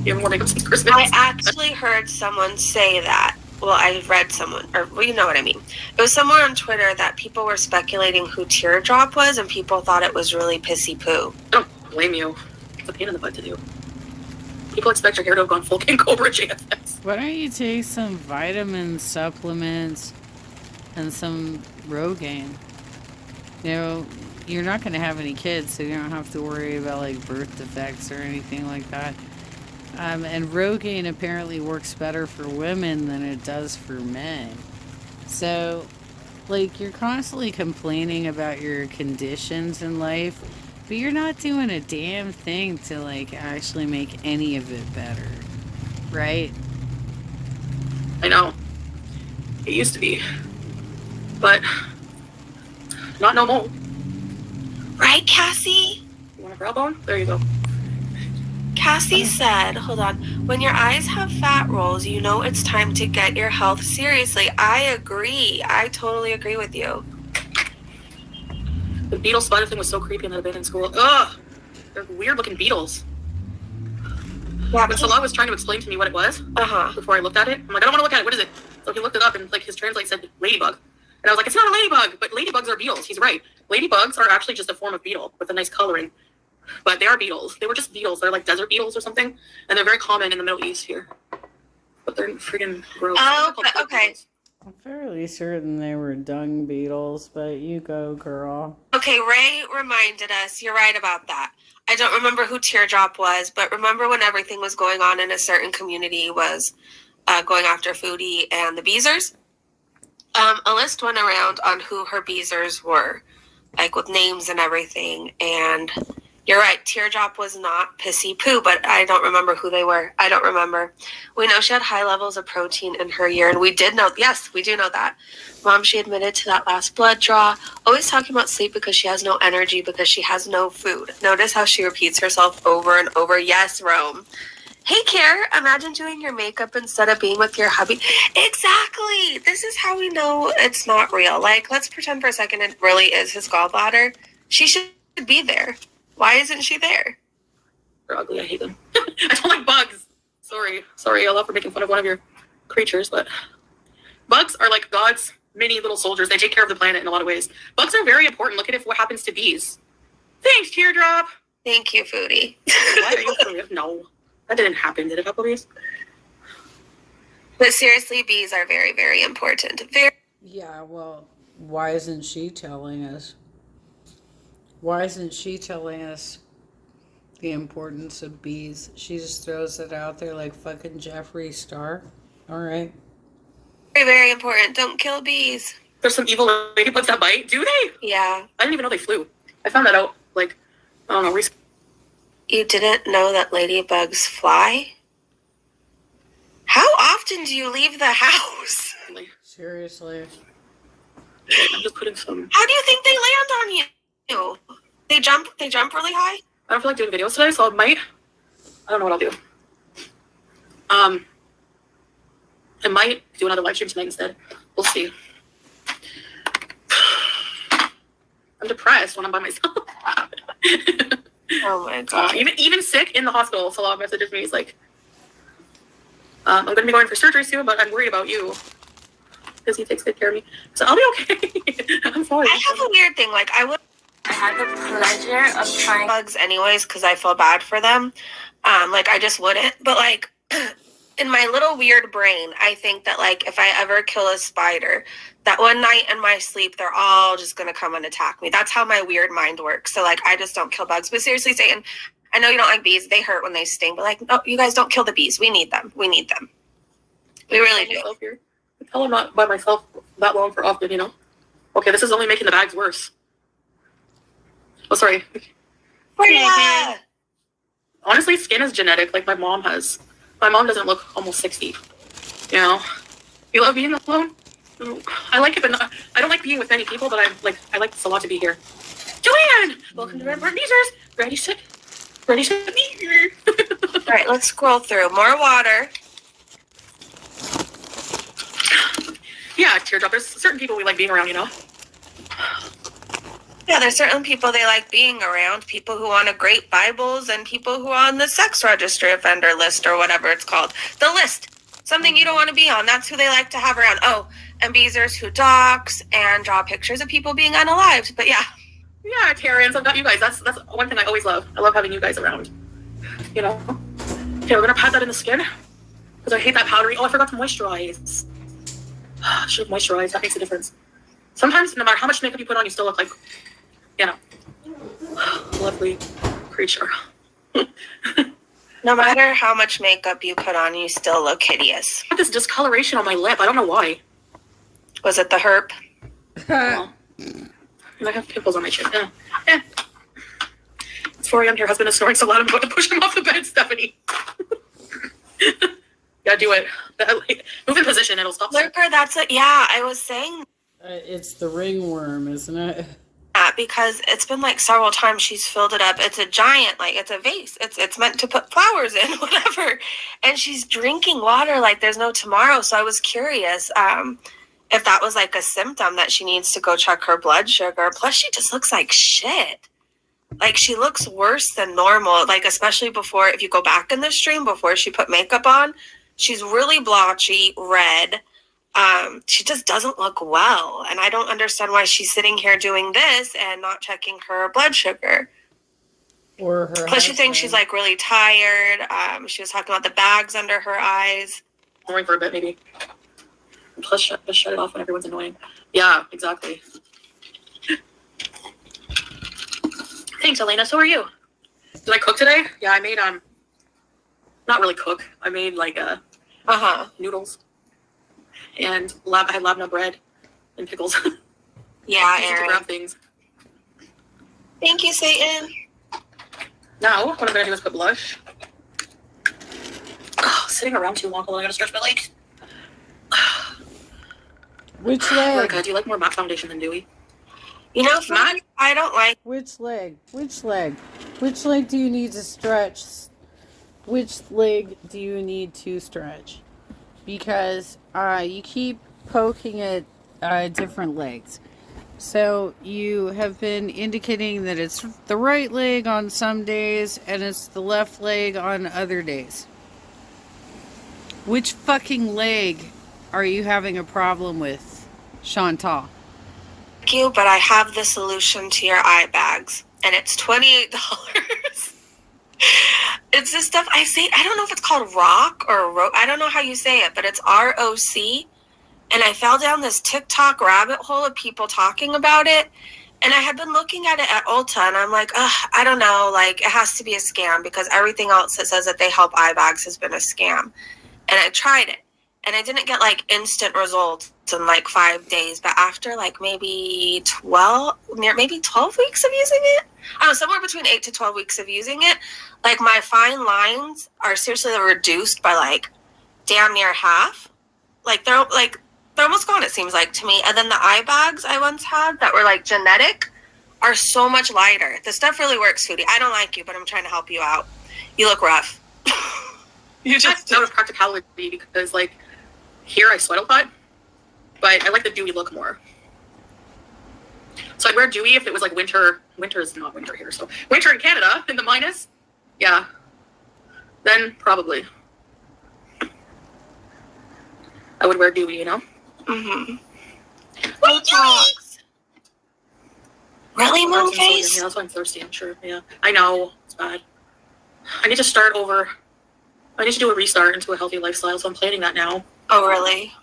You have more makeup since Christmas. I actually heard someone say that. Well, I read someone, or well, you know what I mean. It was somewhere on Twitter that people were speculating who Teardrop was, and people thought it was really Pissy Poo. I don't blame you. It's a pain in the butt to do. People expect your hair to have gone full King Cobra JFS. Why don't you take some vitamin supplements and some Rogaine? You're not going to have any kids, so you don't have to worry about like birth defects or anything like that. And Rogaine apparently works better for women than it does for men. So, like, you're constantly complaining about your conditions in life, but you're not doing a damn thing to, like, actually make any of it better. Right? I know. It used to be. But not no more. Right, Cassie? You want a brow bone? There you go. Cassie said, hold on, when your eyes have fat rolls, you know it's time to get your health seriously. I agree. I totally agree with you. The beetle spider thing was so creepy in that abandoned school. Ugh! They're weird looking beetles. Yeah, When Salah was trying to explain to me what it was before I looked at it, I'm like, I don't want to look at it. What is it? So he looked it up and like his translate said ladybug. And I was like, it's not a ladybug, but ladybugs are beetles. He's right. Ladybugs are actually just a form of beetle with a nice coloring. But they are beetles. They were just beetles. They're like desert beetles or something. And they're very common in the Middle East here. But they're friggin' gross. Oh, but okay. I'm fairly certain they were dung beetles, but you go, girl. Okay, Ray reminded us, you're right about that. I don't remember who Teardrop was, but remember when everything was going on in a certain community was going after Foodie and the Beezers? A list went around on who her Beezers were, like with names and everything, and You're right. Teardrop was not pissy poo, but I don't remember who they were. I don't remember. We know she had high levels of protein in her urine. We did know. Yes, we do know that. Mom, she admitted to that last blood draw. Always talking about sleep because she has no energy, because she has no food. Notice how she repeats herself over and over. Yes, Rome. Hey, Care, imagine doing your makeup instead of being with your hubby. Exactly. This is how we know it's not real. Like, let's pretend for a second it really is his gallbladder. She should be there. Why isn't she there? They're ugly. I hate them. I don't like bugs. Sorry, I love for making fun of one of your creatures, but bugs are like God's mini little soldiers. They take care of the planet in a lot of ways. Bugs are very important. Look at what happens to bees. Thanks, Teardrop. Thank you, Foodie. Why are you so No, that didn't happen. Did it, Applebee's? But seriously, bees are very, very important. Very. Yeah, well, why isn't she telling us? Why isn't she telling us the importance of bees? She just throws it out there like fucking Jeffree Star. All right. Very, very important. Don't kill bees. There's some evil ladybugs that bite. Do they? Yeah. I didn't even know they flew. I found that out, like, I don't know, recently. You didn't know that ladybugs fly? How often do you leave the house? Seriously. I'm just putting some... How do you think they land on you? They jump really high? I don't feel like doing videos today, so I don't know what I'll do. I might do another live stream tonight instead. We'll see. I'm depressed when I'm by myself. Oh my god. Even sick in the hospital, Salah messages me. He's like, I'm going to be going for surgery soon, but I'm worried about you. Because he takes good care of me. So I'll be okay. I'm fine. I have a weird thing. Like, I had the pleasure of trying bugs anyways because I feel bad for them. Like, I just wouldn't. But, like, in my little weird brain, I think that, like, if I ever kill a spider, that one night in my sleep, they're all just going to come and attack me. That's how my weird mind works. So, like, I just don't kill bugs. But seriously, Satan, I know you don't like bees. They hurt when they sting. But, like, no, you guys don't kill the bees. We need them. We need them. We really do. Here. I tell I'm not by myself that long for often, you know? Okay, this is only making the bags worse. Oh, sorry. Yeah. Honestly, skin is genetic, like my mom has. My mom doesn't look almost 60. You know? You love being alone? I like it, but not, I don't like being with many people, but I like Salah to be here. Joanne! Welcome to Red Barn Beezers. Ready to be here. All right, let's scroll through. More water. Yeah, Teardrop. There's certain people we like being around, you know? Yeah, there's certain people they like being around. People who want to grade Bibles and people who are on the sex registry offender list or whatever it's called. The list. Something you don't want to be on. That's who they like to have around. Oh, and Beezers who dox and draw pictures of people being unalived. But yeah. Yeah, Terrence, I've got you guys. That's one thing I always love. I love having you guys around. You know? Okay, we're going to pat that in the skin. Because I hate that powdery. Oh, I forgot to moisturize. I should have moisturized. That makes a difference. Sometimes, no matter how much makeup you put on, you still look like, you know, lovely creature. No matter how much makeup you put on, you still look hideous. I have this discoloration on my lip. I don't know why. Was it the herp? Well, I have pimples on my chin. Yeah. It's 4 a.m. Your husband is snoring so loud I'm about to push him off the bed, Stephanie. Yeah, do it. Move in position. It'll stop. Lurker, that's it. Yeah, I was saying It's the ringworm, isn't it? that because it's been like several times she's filled it up. It's a giant, like it's a vase. It's meant to put flowers in, whatever. And she's drinking water like there's no tomorrow. So I was curious if that was like a symptom that she needs to go check her blood sugar. Plus, she just looks like shit. Like she looks worse than normal. Like especially before, if you go back in the stream before she put makeup on. She's really blotchy, red. She just doesn't look well. And I don't understand why she's sitting here doing this and not checking her blood sugar. Or her Plus, she thinks she's like really tired. She was talking about the bags under her eyes. Snoring for a bit, maybe. Plus, shut it off when everyone's annoying. Yeah, exactly. Thanks, Elena. So are you? Did I cook today? Yeah, I made, not really cook. I made like, noodles. And I had labna bread and pickles. Yeah, to Aaron. grab things. Thank you, Satan. Now, what I'm going to do is put blush. Oh, sitting around too long, hold on, I got to stretch my legs. Which leg? Erica, do you like more matte foundation than dewy? You know, Matte? I don't like. Which leg? Which leg? Which leg do you need to stretch? Which leg do you need to stretch? Because you keep poking at different legs. So you have been indicating that it's the right leg on some days and it's the left leg on other days. Which fucking leg are you having a problem with, Chantal? Thank you, but I have the solution to your eye bags, and it's $28. It's this stuff I don't know if it's called rock or I don't know how you say it, but it's ROC. And I fell down this TikTok rabbit hole of people talking about it. And I had been looking at it at Ulta, and I'm like, I don't know, like, it has to be a scam because everything else that says that they help eye bags has been a scam. And I tried it, and I didn't get, like, instant results in, like, 5 days. But after, like, maybe 12 weeks of using it, I don't know, somewhere between 8 to 12 weeks of using it, like, my fine lines are seriously reduced by, like, damn near half. Like, they're almost gone, it seems like to me. And then the eye bags I once had that were like genetic are so much lighter. The stuff really works, Foodie. I don't like you, but I'm trying to help you out. You look rough. You just out of practicality because like here I sweat a lot, but I like the dewy look more. So I'd wear dewy if it was like winter. Winter is not winter here, so winter in Canada in the minus. Yeah. Then probably I would wear dewy, you know? Mm-hmm. Botox. Really, Moonface? Yeah, that's why I'm thirsty, I'm sure. Yeah. I know. It's bad. I need to start over. I need to do a restart into a healthy lifestyle, so I'm planning that now. Oh, really?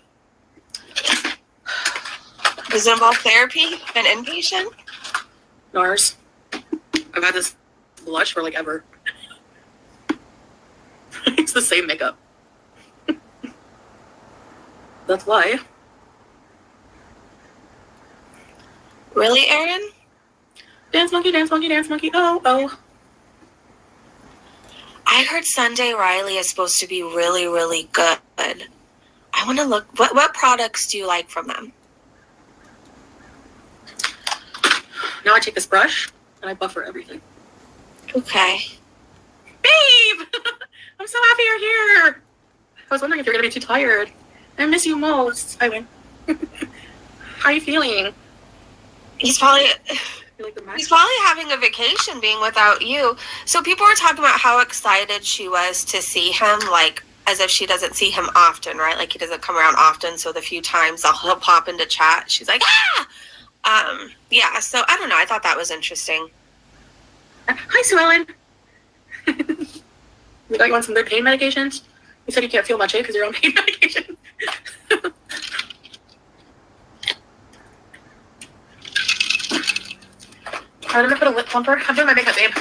Does it involve therapy and inpatient? NARS. I've had this blush for like ever. It's the same makeup. That's why. Really, Erin? Dance monkey, dance monkey, dance monkey. Oh, oh. I heard Sunday Riley is supposed to be really, really good. I want to look. What products do you like from them? Now I take this brush and I buffer everything. Okay. Babe! I'm so happy you're here. I was wondering if you're going to be too tired. I miss you most. I win. How are you feeling? He's probably Like having a vacation being without you. So people were talking about how excited she was to see him, like as if she doesn't see him often, right? Like he doesn't come around often. So the few times he'll pop into chat, she's like, ah! Yeah, so I don't know. I thought that was interesting. Hi, Sue Ellen. We got you on some good pain medications. You said you can't feel much, because you're on pain medication. I'm gonna put a lip plumper. I'm doing my makeup, babe.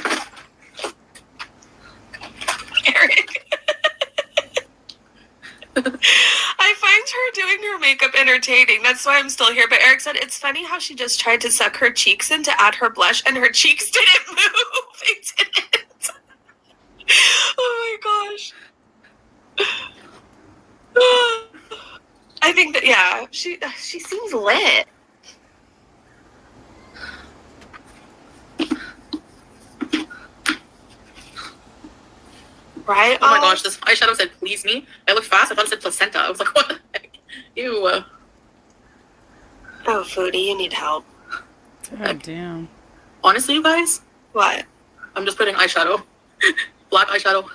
Eric. I find her doing her makeup entertaining. That's why I'm still here. But Eric said it's funny how she just tried to suck her cheeks in to add her blush, and her cheeks didn't move. They didn't. Oh my gosh. I think that, yeah, she seems lit. Right? Oh my gosh, this eyeshadow said please me. I looked fast, I thought it said placenta. I was like, what the heck? Ew. Oh, Foodie, you need help. God damn. Honestly, you guys, What? I'm just putting eyeshadow. Black eyeshadow.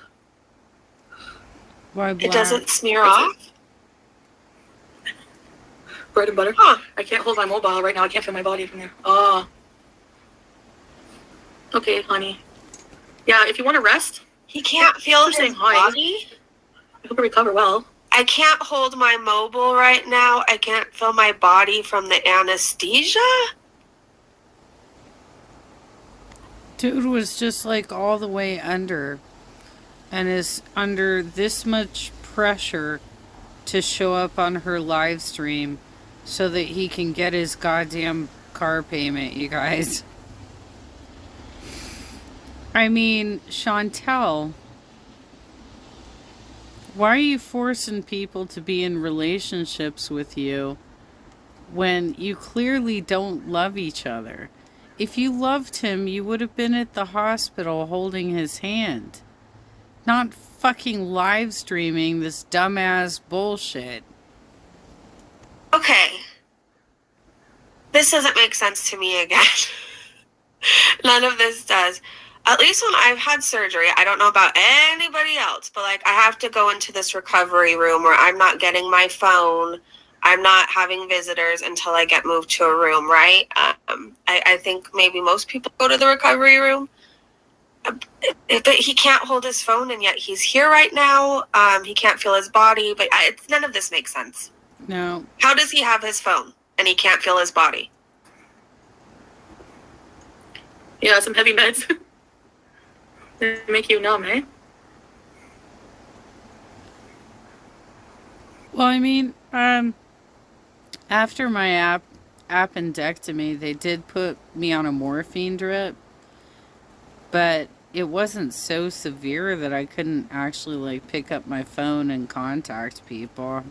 Why black? It doesn't smear off? Bread and butter. Huh. I can't hold my mobile right now. I can't feel my body from there. Oh. Okay, honey. Yeah, if you want to rest, He can't feel his saying hi. body? I hope you recover well. I can't hold my mobile right now. I can't feel my body from the anesthesia. Dude was just like all the way under and is under this much pressure to show up on her live stream so that he can get his goddamn car payment, you guys. I mean, Chantel, why are you forcing people to be in relationships with you when you clearly don't love each other? If you loved him, you would have been at the hospital holding his hand, not fucking live streaming this dumbass bullshit. Okay. This doesn't make sense to me again. None of this does. At least when I've had surgery, I don't know about anybody else, but like I have to go into this recovery room where I'm not getting my phone. I'm not having visitors until I get moved to a room, right? I think maybe most people go to the recovery room. But he can't hold his phone, and yet he's here right now. He can't feel his body, but none of this makes sense. No. How does he have his phone and he can't feel his body? Yeah, some heavy meds. They make you numb, eh? Well, I mean, after my appendectomy, they did put me on a morphine drip, but it wasn't so severe that I couldn't actually like pick up my phone and contact people.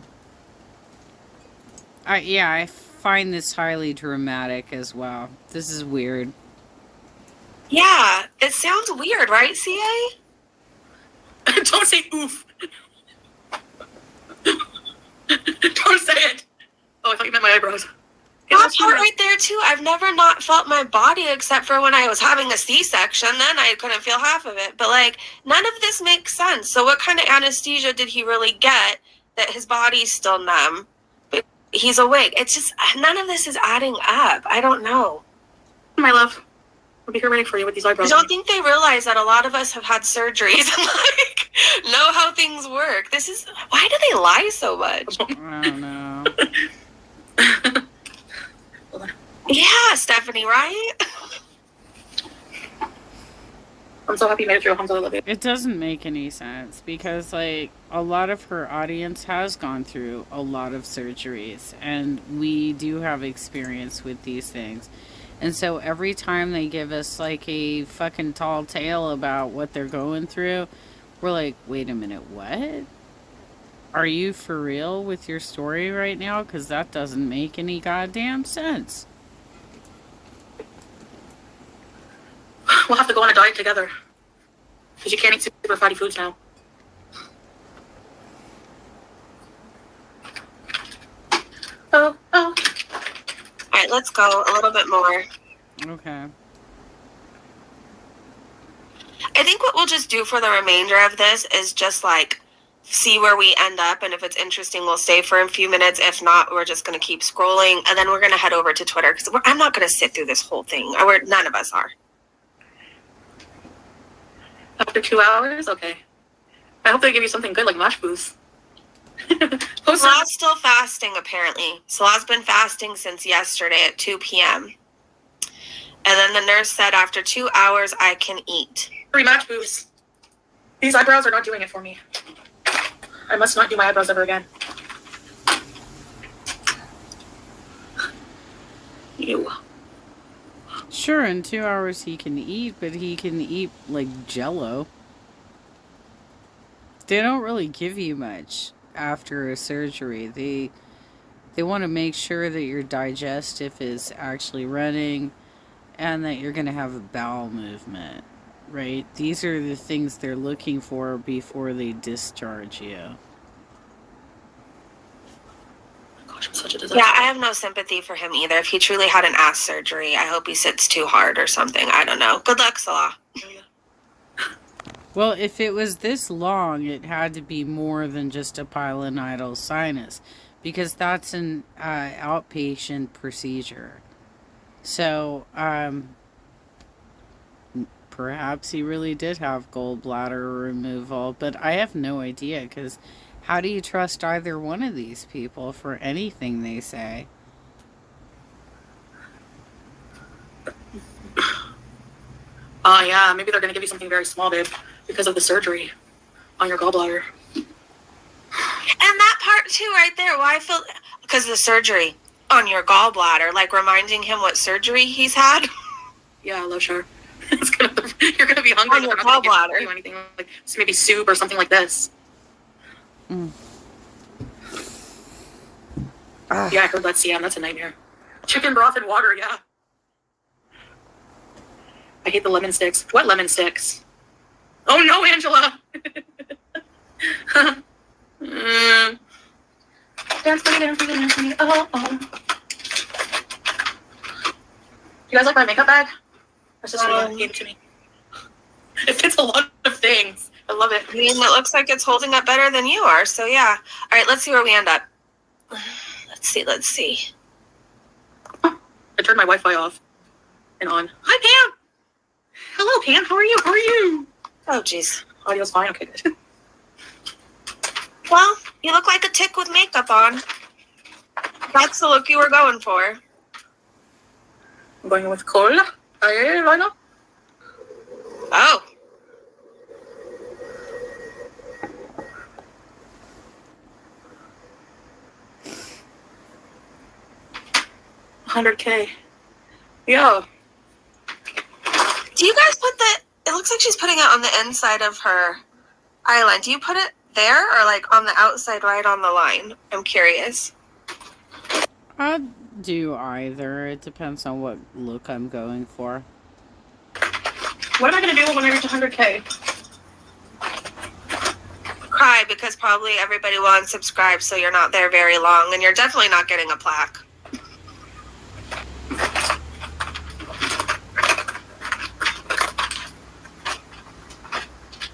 I find this highly dramatic as well. This is weird. Yeah, it sounds weird, right, CA? Don't say oof. Don't say it. Oh, I thought you meant my eyebrows. That part right there too. I've never not felt my body except for when I was having a C-section. Then I couldn't feel half of it. But like, none of this makes sense. So what kind of anesthesia did he really get that his body's still numb, but he's awake? It's just, none of this is adding up. I don't know. My love, I'll be here waiting for you with these eyebrows. I don't think they realize that a lot of us have had surgeries and like know how things work. This is, why do they lie so much? I don't know. Yeah, Stephanie, right? I'm so happy you made it through. I'm so love you. It doesn't make any sense because, like, a lot of her audience has gone through a lot of surgeries, and we do have experience with these things. And so every time they give us, like, a fucking tall tale about what they're going through, we're like, wait a minute, what? Are you for real with your story right now? Because that doesn't make any goddamn sense. We'll have to go on a diet together. Because you can't eat super fatty foods now. Oh. All right, let's go a little bit more. Okay. I think what we'll just do for the remainder of this is just like see where we end up, and if it's interesting, we'll stay for a few minutes. If not, we're just going to keep scrolling, and then we're going to head over to Twitter because I'm not going to sit through this whole thing. None of us are. After 2 hours? Okay. I hope they give you something good like mash boost. Salah's still fasting, apparently. Salah's been fasting since yesterday at 2 p.m. And then the nurse said after 2 hours, I can eat. 3 match boosts. These eyebrows are not doing it for me. I must not do my eyebrows ever again. Ew. Sure, in 2 hours he can eat, but he can eat like Jello. They don't really give you much after a surgery. They want to make sure that your digestive is actually running and that you're going to have a bowel movement, right? These are the things they're looking for before they discharge you. Gosh, I'm such a disaster. Yeah, I have no sympathy for him either. If he truly had an ass surgery, I hope he sits too hard or something. I don't know. Good luck, Salah. Well, if it was this long, it had to be more than just a pilonidal sinus, because that's an outpatient procedure. So, perhaps he really did have gallbladder removal, but I have no idea, because how do you trust either one of these people for anything they say? Yeah, maybe they're going to give you something very small, babe, because of the surgery on your gallbladder. And that part too, right there. Why I feel because the surgery on your gallbladder, like reminding him what surgery he's had. Yeah, I love sure. You're gonna be hungry. On your But they're not gonna gallbladder. give you anything like maybe soup or something like this. Mm. Yeah, I heard that's that's a nightmare. Chicken broth and water, yeah. I hate the lemon sticks. What lemon sticks? Oh no, Angela! Dance for me, dance for me, dance for me. Oh, oh. You guys like my makeup bag? My sister gave it to me. It fits a lot of things. I love it. I mean, it looks like it's holding up better than you are, so yeah. All right, let's see where we end up. Let's see. I turned my Wi-Fi off and on. Hi, Pam! Hello, Pam. How are you? How are you? Oh, jeez. Audio's fine. Okay, good. Well, you look like a tick with makeup on. That's the look you were going for. I'm going with Cole. Hey, Lina. Oh. $100K. Yeah. Do you guys put it looks like she's putting it on the inside of her eyeline. Do you put it there or like on the outside right on the line? I'm curious. I do either. It depends on what look I'm going for. What am I going to do when I reach 100K? Cry because probably everybody will unsubscribe, so you're not there very long, and you're definitely not getting a plaque.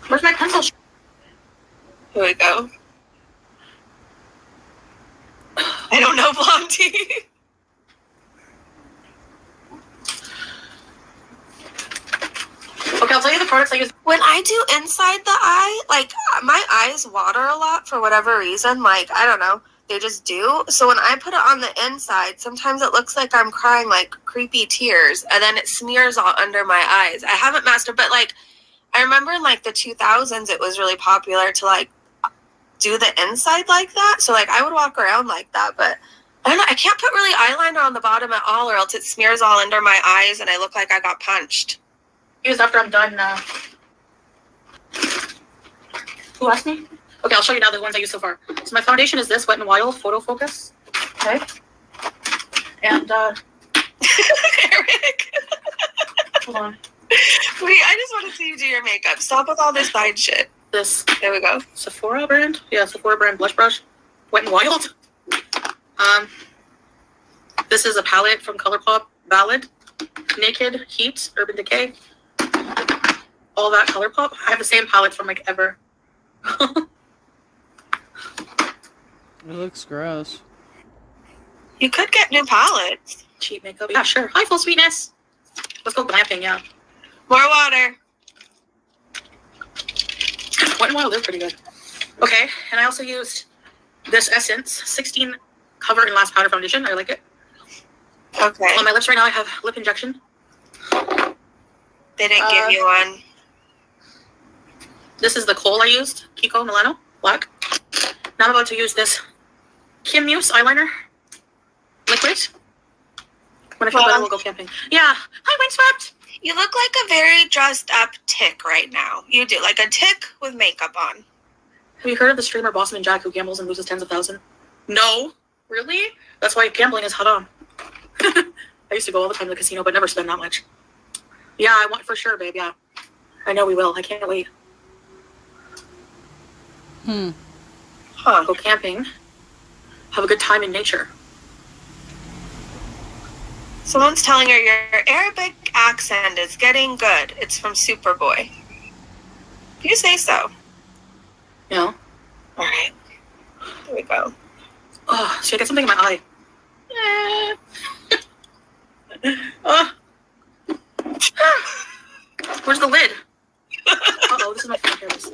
Where's my pencil? Here we go. I don't know, Blondie. Okay, I'll tell you the products I use. When I do inside the eye, like, my eyes water a lot for whatever reason. Like, I don't know. They just do. So when I put it on the inside, sometimes it looks like I'm crying, like, creepy tears. And then it smears all under my eyes. I haven't mastered, but, like, I remember in, like, the 2000s, it was really popular to, like, do the inside like that. So, like, I would walk around like that. But, I don't know. I can't put really eyeliner on the bottom at all, or else it smears all under my eyes and I look like I got punched. Use after I'm done. Who asked me? Okay, I'll show you now the ones I use so far. So my foundation is this Wet n Wild Photo Focus. Okay. And Eric. hold on. Wait, I just want to see you do your makeup. Stop with all this side shit. This There we go. Sephora brand. Yeah, Sephora brand blush brush. Wet n Wild. This is a palette from ColourPop. Ballad. Naked, Heat, Urban Decay. All that ColourPop. I have the same palette from like ever. It looks gross. You could get new palettes. Cheap makeup. Yeah, sure. Hi, Full Sweetness. Let's go glamping, yeah. More water. Wet n Wild is pretty good. Okay, and I also used this Essence 16 Cover and Last Powder Foundation. I like it. Okay. On my lips right now, I have lip injection. They didn't give you one. This is the kohl I used. Kiko Milano. Black. Now I'm about to use this Kim Muse eyeliner. Liquid. When I feel better, we'll go camping. Yeah. Hi, Windswept. You look like a very dressed up tick right now. You do. Like a tick with makeup on. Have you heard of the streamer Bossman Jack who gambles and loses tens of thousands? No. Really? That's why gambling is hot on. I used to go all the time to the casino, but never spend that much. Yeah, I want for sure, babe. Yeah. I know we will. I can't wait. Huh. Go camping. Have a good time in nature. Someone's telling her your Arabic accent is getting good. It's from Superboy. You say so. You know? All right. There we go. Oh, should I get something in my eye? Oh. Where's the lid? Uh-oh, this is my favorite.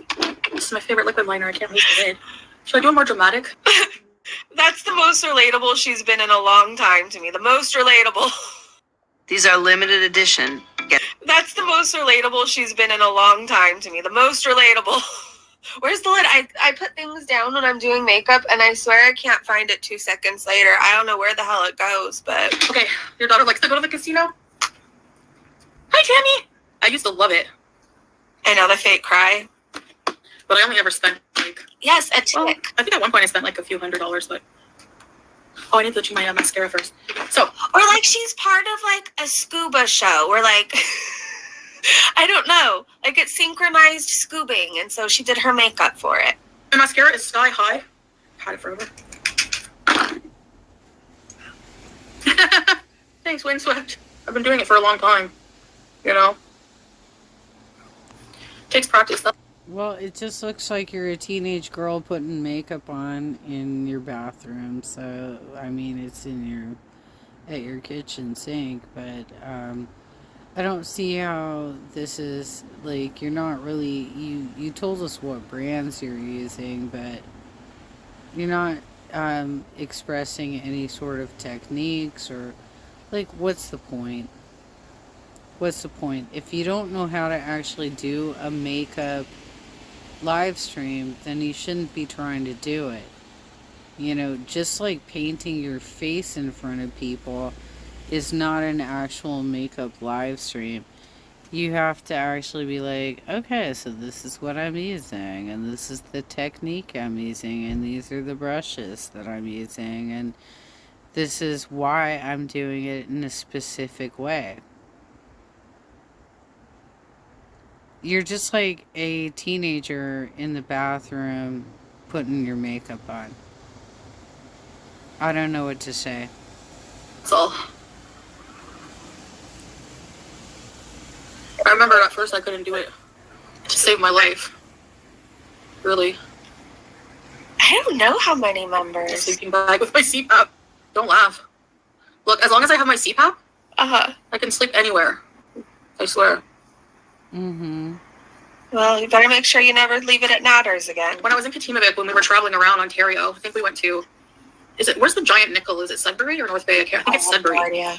This is my favorite liquid liner. I can't lose the lid. Should I do it more dramatic? That's the most relatable she's been in a long time to me. The most relatable. These are limited edition. That's the most relatable she's been in a long time to me. The most relatable. Where's the lid? I put things down when I'm doing makeup, and I swear I can't find it 2 seconds later. I don't know where the hell it goes, but... Okay, your daughter likes to go to the casino? Hi, Tammy! I used to love it, I know, the fake cry. but I only ever spent like, Yes, a well, tick. I think at one point I spent like a few $100s, but oh, I need to do my mascara first. So Or like she's part of like a scuba show where like I don't know. Like it's synchronized scoobing, and so she did her makeup for it. my mascara is Sky High. Had it forever. Thanks, Windswept. I've been doing it for a long time. You know? Takes practice though. Well, it just looks like you're a teenage girl putting makeup on in your bathroom. So, I mean, it's at your kitchen sink, but I don't see how this is, like, you're not really, you told us what brands you're using, but you're not expressing any sort of techniques or, like, what's the point? What's the point? If you don't know how to actually do a makeup live stream, then you shouldn't be trying to do it. You know, just like painting your face in front of people is not an actual makeup live stream. You have to actually be like, okay, so this is what I'm using, and this is the technique I'm using, and these are the brushes that I'm using, and this is why I'm doing it in a specific way. You're just like a teenager in the bathroom putting your makeup on. I don't know what to say. That's all. I remember at first I couldn't do it to save my life. Really. I don't know how many A members. sleeping bag with my CPAP. Don't laugh. Look, as long as I have my CPAP, Uh-huh. I can sleep anywhere. I swear. Mm-hmm. Well, you better make sure you never leave it at Natters again. When I was in Katimavik, when we were traveling around Ontario, I think we went to, where's the giant nickel? Is it Sudbury or North Bay? I think it's Sudbury. Yeah.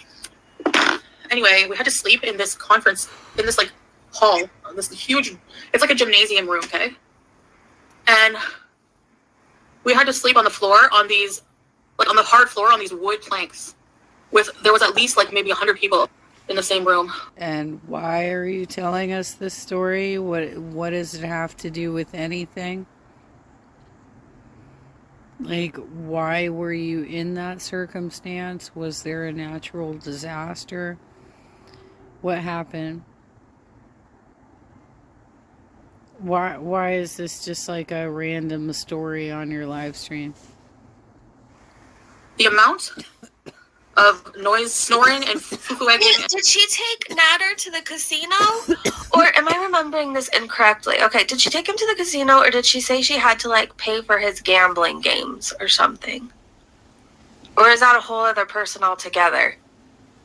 Anyway, we had to sleep in this conference, in this like hall, this huge, it's like a gymnasium room, okay? And we had to sleep on the floor on these, like on the hard floor on these wood planks. There was at least like maybe 100 people in the same room. And why are you telling us this story? What does it have to do with anything? Like, why were you in that circumstance? Was there a natural disaster? What happened? Why is this just like a random story on your live stream? The amount of noise, snoring, and fufueging. Wait, did she take Natter to the casino? Or am I remembering this incorrectly? Okay, did she take him to the casino, or did she say she had to, like, pay for his gambling games or something? Or is that a whole other person altogether?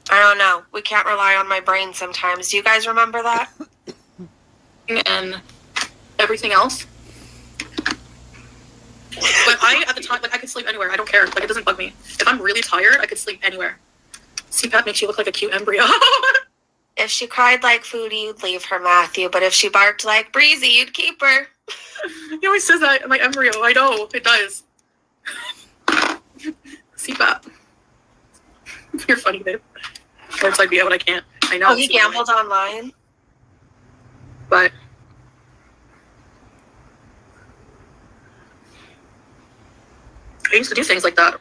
I don't know. We can't rely on my brain sometimes. Do you guys remember that? And everything else. But at the time, like, I could sleep anywhere. I don't care. Like, it doesn't bug me. If I'm really tired, I could sleep anywhe CPAP makes you look like a cute embryo. If she cried like Foodie, you'd leave her, Matthew. But if she barked like Breezy, you'd keep her. He always says that, my embryo. I know, it does. CPAP. You're funny, babe. Or it's like, yeah, but I can't. I know. Oh, he gambled online? But I used to do things like that.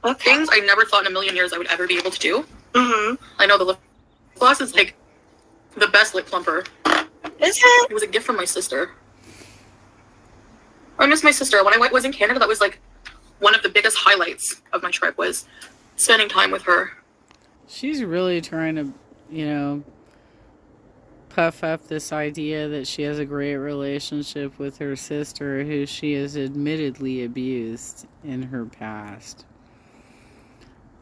Okay. Things I never thought in a million years I would ever be able to do. Mm-hmm. I know the lip gloss is like the best lip plumper. Is it? It was a gift from my sister. I miss my sister. When I was in Canada, that was like one of the biggest highlights of my trip was spending time with her. She's really trying to, puff up this idea that she has a great relationship with her sister, who she has admittedly abused in her past.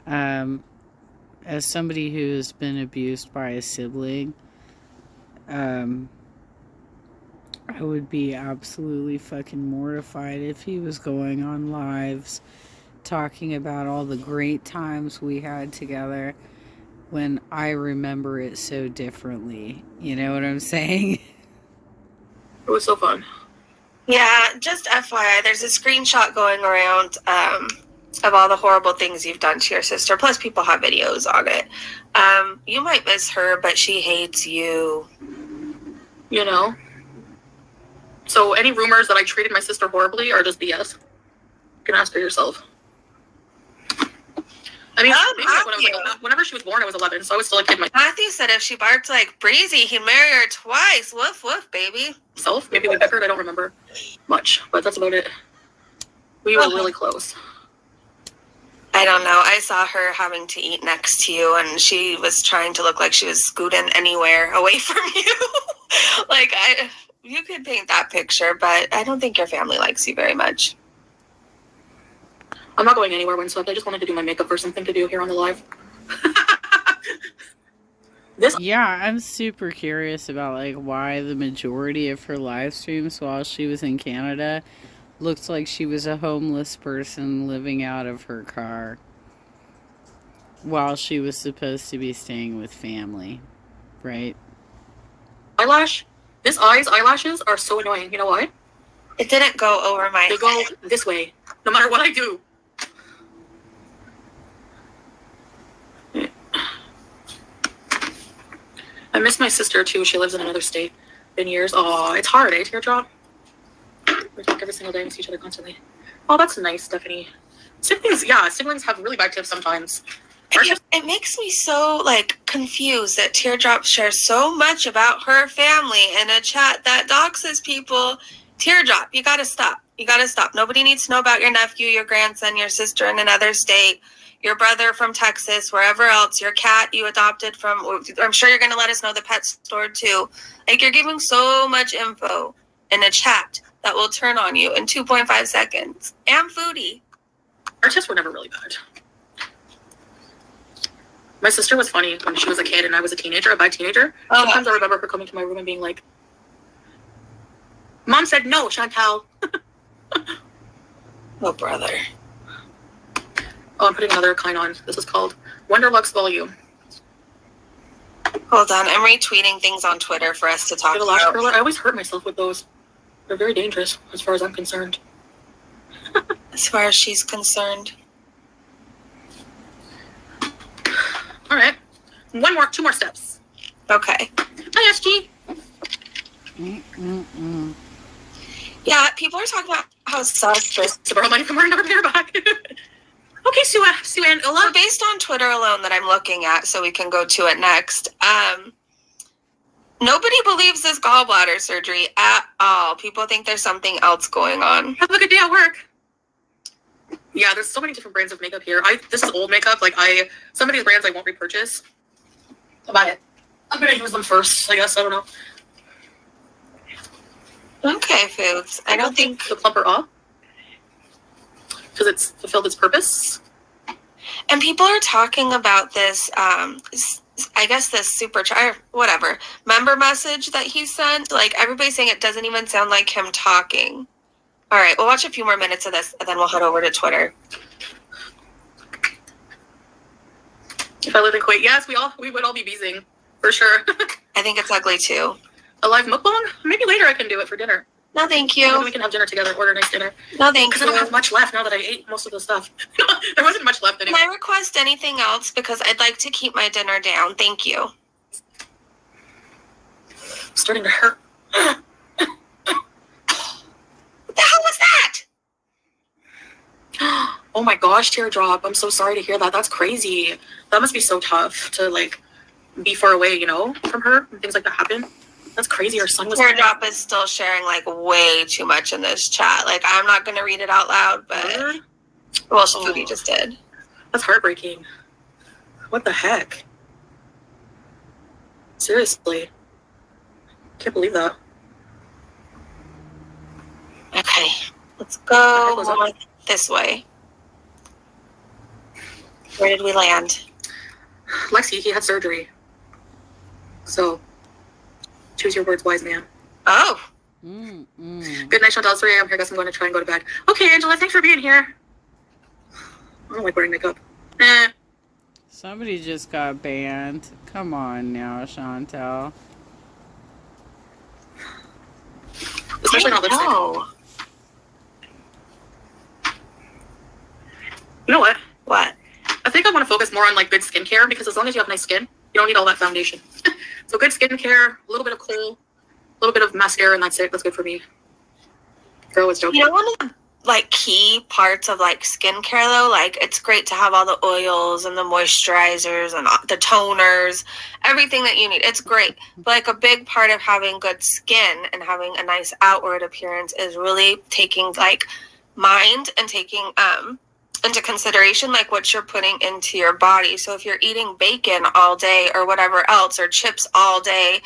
As somebody who has been abused by a sibling, I would be absolutely fucking mortified if he was going on lives talking about all the great times we had together when I remember it so differently. You know what I'm saying? It was so fun. Yeah, just FYI, there's a screenshot going around of all the horrible things you've done to your sister. Plus, people have videos on it. You might miss her, but she hates you. You know? So any rumors that I treated my sister horribly are just BS. You can ask her yourself. I mean, maybe like when I was like, whenever she was born, I was 11, so I was still a kid myself. Matthew said if she barked like Breezy, he'd marry her twice. Woof, woof, baby. Maybe we bickered, I don't remember much, but that's about it. We were really close. I don't know. I saw her having to eat next to you, and she was trying to look like she was scooting anywhere away from you. Like, you could paint that picture, but I don't think your family likes you very much. I'm not going anywhere, Windswept. I just wanted to do my makeup for something to do here on the live. Yeah, I'm super curious about like why the majority of her live streams while she was in Canada looked like she was a homeless person living out of her car while she was supposed to be staying with family, right? This eyelashes are so annoying. You know why? It didn't go over my They go this way, no matter what I do. I miss my sister too. She lives in another state. Been years. Oh, it's hard, eh, Teardrop? We talk every single day. We see each other constantly. Oh, that's nice, Stephanie. Siblings have really bad tips sometimes. It makes me so like confused that Teardrop shares so much about her family in a chat that doxes people. Teardrop, you gotta stop. You gotta stop. Nobody needs to know about your nephew, your grandson, your sister in another state, your brother from Texas, wherever else, your cat you adopted from. I'm sure you're gonna let us know the pet store too. Like, you're giving so much info in a chat that will turn on you in 2.5 seconds. And foodie. Our tips were never really bad. My sister was funny when she was a kid and I was a teenager, a bad teenager. Sometimes I remember her coming to my room and being like, Mom said no, Chantal. Oh, brother. Oh, I'm putting another kind on. This is called Wonderlux Volume. Hold on, I'm retweeting things on Twitter for us to talk The lash about. curler, I always hurt myself with those. They're very dangerous as far as I'm concerned. As far as she's concerned. All right. Two more steps. Okay. Hi, SG. Yeah, people are talking about how sus this. To borrow money from her, never pay her back. Okay, Sue Ann So based on Twitter alone that I'm looking at, so we can go to it next. Nobody believes this gallbladder surgery at all. People think there's something else going on. Have a good day at work. Yeah, there's so many different brands of makeup here. This is old makeup. Like, some of these brands I won't repurchase. I'll buy it. I'm gonna use them first, I guess. I don't know. Okay, Foods. I don't think the plumper up because it's fulfilled its purpose. And people are talking about this, I guess this supercharger, whatever, member message that he sent. Like, everybody's saying it doesn't even sound like him talking. All right, we'll watch a few more minutes of this, and then we'll head over to Twitter. If I live in Kuwait, yes, we would all be beezing, for sure. I think it's ugly, too. A live mukbang? Maybe later I can do it for dinner. No, thank you. Maybe we can have dinner together, order a nice dinner. No, thank you. Because I don't have much left now that I ate most of the stuff. There wasn't much left anyway. Can I request anything else? Because I'd like to keep my dinner down. Thank you. It's starting to hurt. What the hell was that? Oh my gosh, Teardrop. I'm so sorry to hear that. That's crazy. That must be so tough to, like, be far away, you know, from her and things like that happen. That's crazy. Her son was... Teardrop is still sharing, like, way too much in this chat. Like, I'm not going to read it out loud, but... Well, Foodie just did. That's heartbreaking. What the heck? Seriously. Can't believe that. Okay. Let's go this way. Where did we land? Lexi, he had surgery. So, choose your words, wise man. Oh. Good night, Chantal. 3 a.m. here. Guess I'm going to try and go to bed. Okay, Angela, thanks for being here. I don't like wearing makeup. Somebody just got banned. Come on now, Chantal. Especially not lipstick. No. You know what? What? I think I want to focus more on, like, good skincare, because as long as you have nice skin, you don't need all that foundation. So good skincare, a little bit of kohl, little bit of mascara and that's it. That's good for me. Girl was joking. You know, one of the like key parts of like skincare though, like it's great to have all the oils and the moisturizers and the toners, everything that you need. It's great. But like a big part of having good skin and having a nice outward appearance is really taking like mind and taking into consideration like what you're putting into your body. So if you're eating bacon all day or whatever else, or chips all day,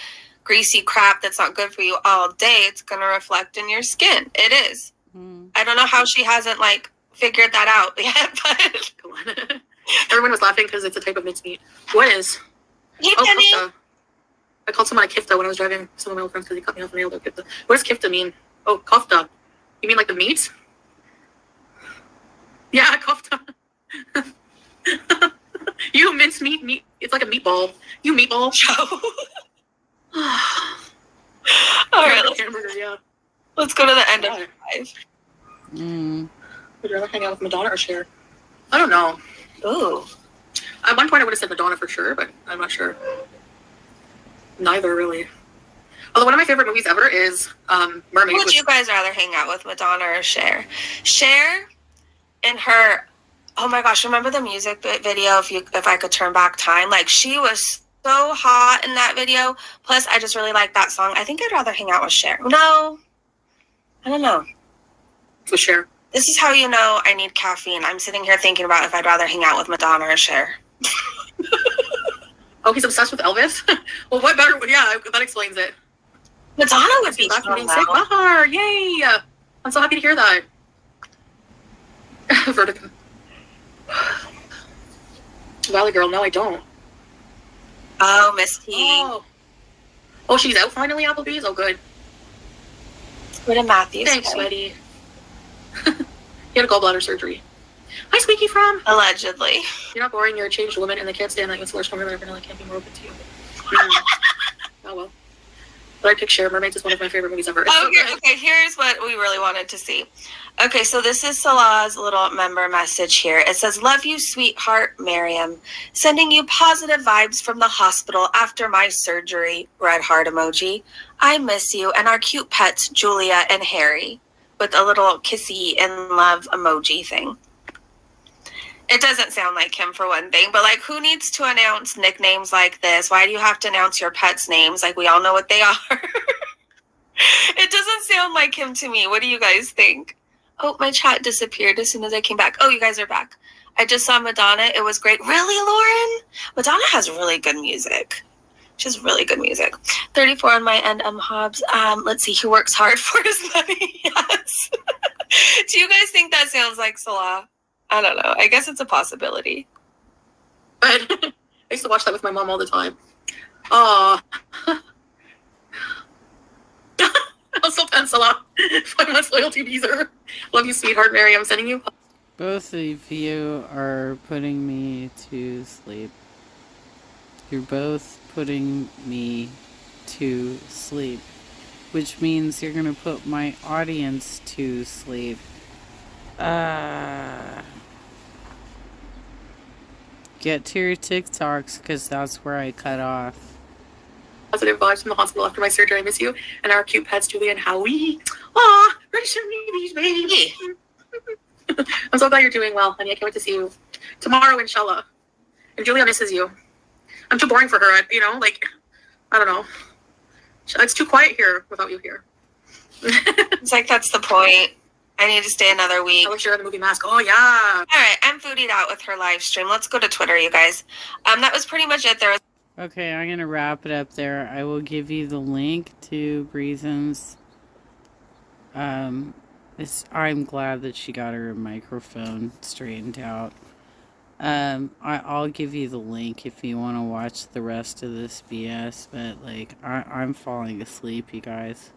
greasy crap that's not good for you all day, it's going to reflect in your skin. It is. I don't know how she hasn't like figured that out yet, but Come on. Everyone was laughing because it's a type of mincemeat. What is? hey, Oh, Penny. kofta. I called someone a kifta when I was driving some of my old friends because they cut me off and I yelled out kifta. What does kifta mean? Oh, kofta. You mean like the meat? Yeah, kofta. You mince meat. It's like a meatball. You meatball. All right, Hamburger, yeah. let's go to the end of 5. Would you rather hang out with Madonna or Cher? I don't know. Ooh. At one point, I would have said Madonna for sure, but I'm not sure. Neither, really. Although one of my favorite movies ever is Mermaid. Would you guys rather hang out with Madonna or Cher? Cher in her, oh my gosh, remember the music video, If I Could Turn Back Time? Like, she was so hot in that video. Plus, I just really like that song. I think I'd rather hang out with Cher. No, I don't know. With Cher. This is how you know I need caffeine. I'm sitting here thinking about if I'd rather hang out with Madonna or Cher. Oh, he's obsessed with Elvis? Well, what better? Yeah, that explains it. Madonna would be That's fun, being sick. though. Bahar, yay! I'm so happy to hear that. Vertigo. Valley Girl, no, I don't. Oh, Miss T. Oh, she's out finally, Applebee's? Oh, good. What did Matthew Thanks, say? sweaty. He had a gallbladder surgery. Hi, Squeaky from. Allegedly. You're not boring, you're a changed woman, and they can't stand that you're stronger than ever, and I can't be more open to you. Oh, well. But I pick Cher. Mermaids is one of my favorite movies ever. It's so good. Okay, here's what we really wanted to see. Okay, so this is Salah's little member message here. It says, "Love you, sweetheart, Miriam. Sending you positive vibes from the hospital after my surgery." Red heart emoji. "I miss you and our cute pets, Julia and Harry." With a little kissy and love emoji thing. It doesn't sound like him for one thing, but like, who needs to announce nicknames like this? Why do you have to announce your pets' names? Like, we all know what they are. It doesn't sound like him to me. What do you guys think? Oh, my chat disappeared as soon as I came back. Oh, you guys are back. I just saw Madonna. It was great. Really, Lauren? Madonna has really good music. She has really good music. 34 on my end, Hobbs. Let's see. He works hard for his money. Yes. Do you guys think that sounds like Salah? I don't know. I guess it's a possibility. But I used to watch that with my mom all the time. Aw. Also, Pencila. 5 months loyalty teaser. Love you, sweetheart, Mary. I'm sending you. Both of you are putting me to sleep. You're both putting me to sleep, which means you're gonna put my audience to sleep. Get to your TikToks, because that's where I cut off. Positive vibes from the hospital after my surgery. I miss you. And our cute pets, Julia and Howie. Aw, precious babies, baby. I'm so glad you're doing well, honey. I can't wait to see you tomorrow, inshallah. And Julia misses you. I'm too boring for her, you know? Like, I don't know. It's too quiet here without you here. It's like, that's the point. I need to stay another week. I wish you had the movie Mask. Oh, yeah. All right, I'm foodied out with her live stream. Let's go to Twitter, you guys. That was pretty much it. There was Okay, I'm gonna wrap it up there. I will give you the link to Reasons. I'm glad that she got her microphone straightened out. I'll give you the link if you want to watch the rest of this BS, but like, I'm falling asleep, you guys.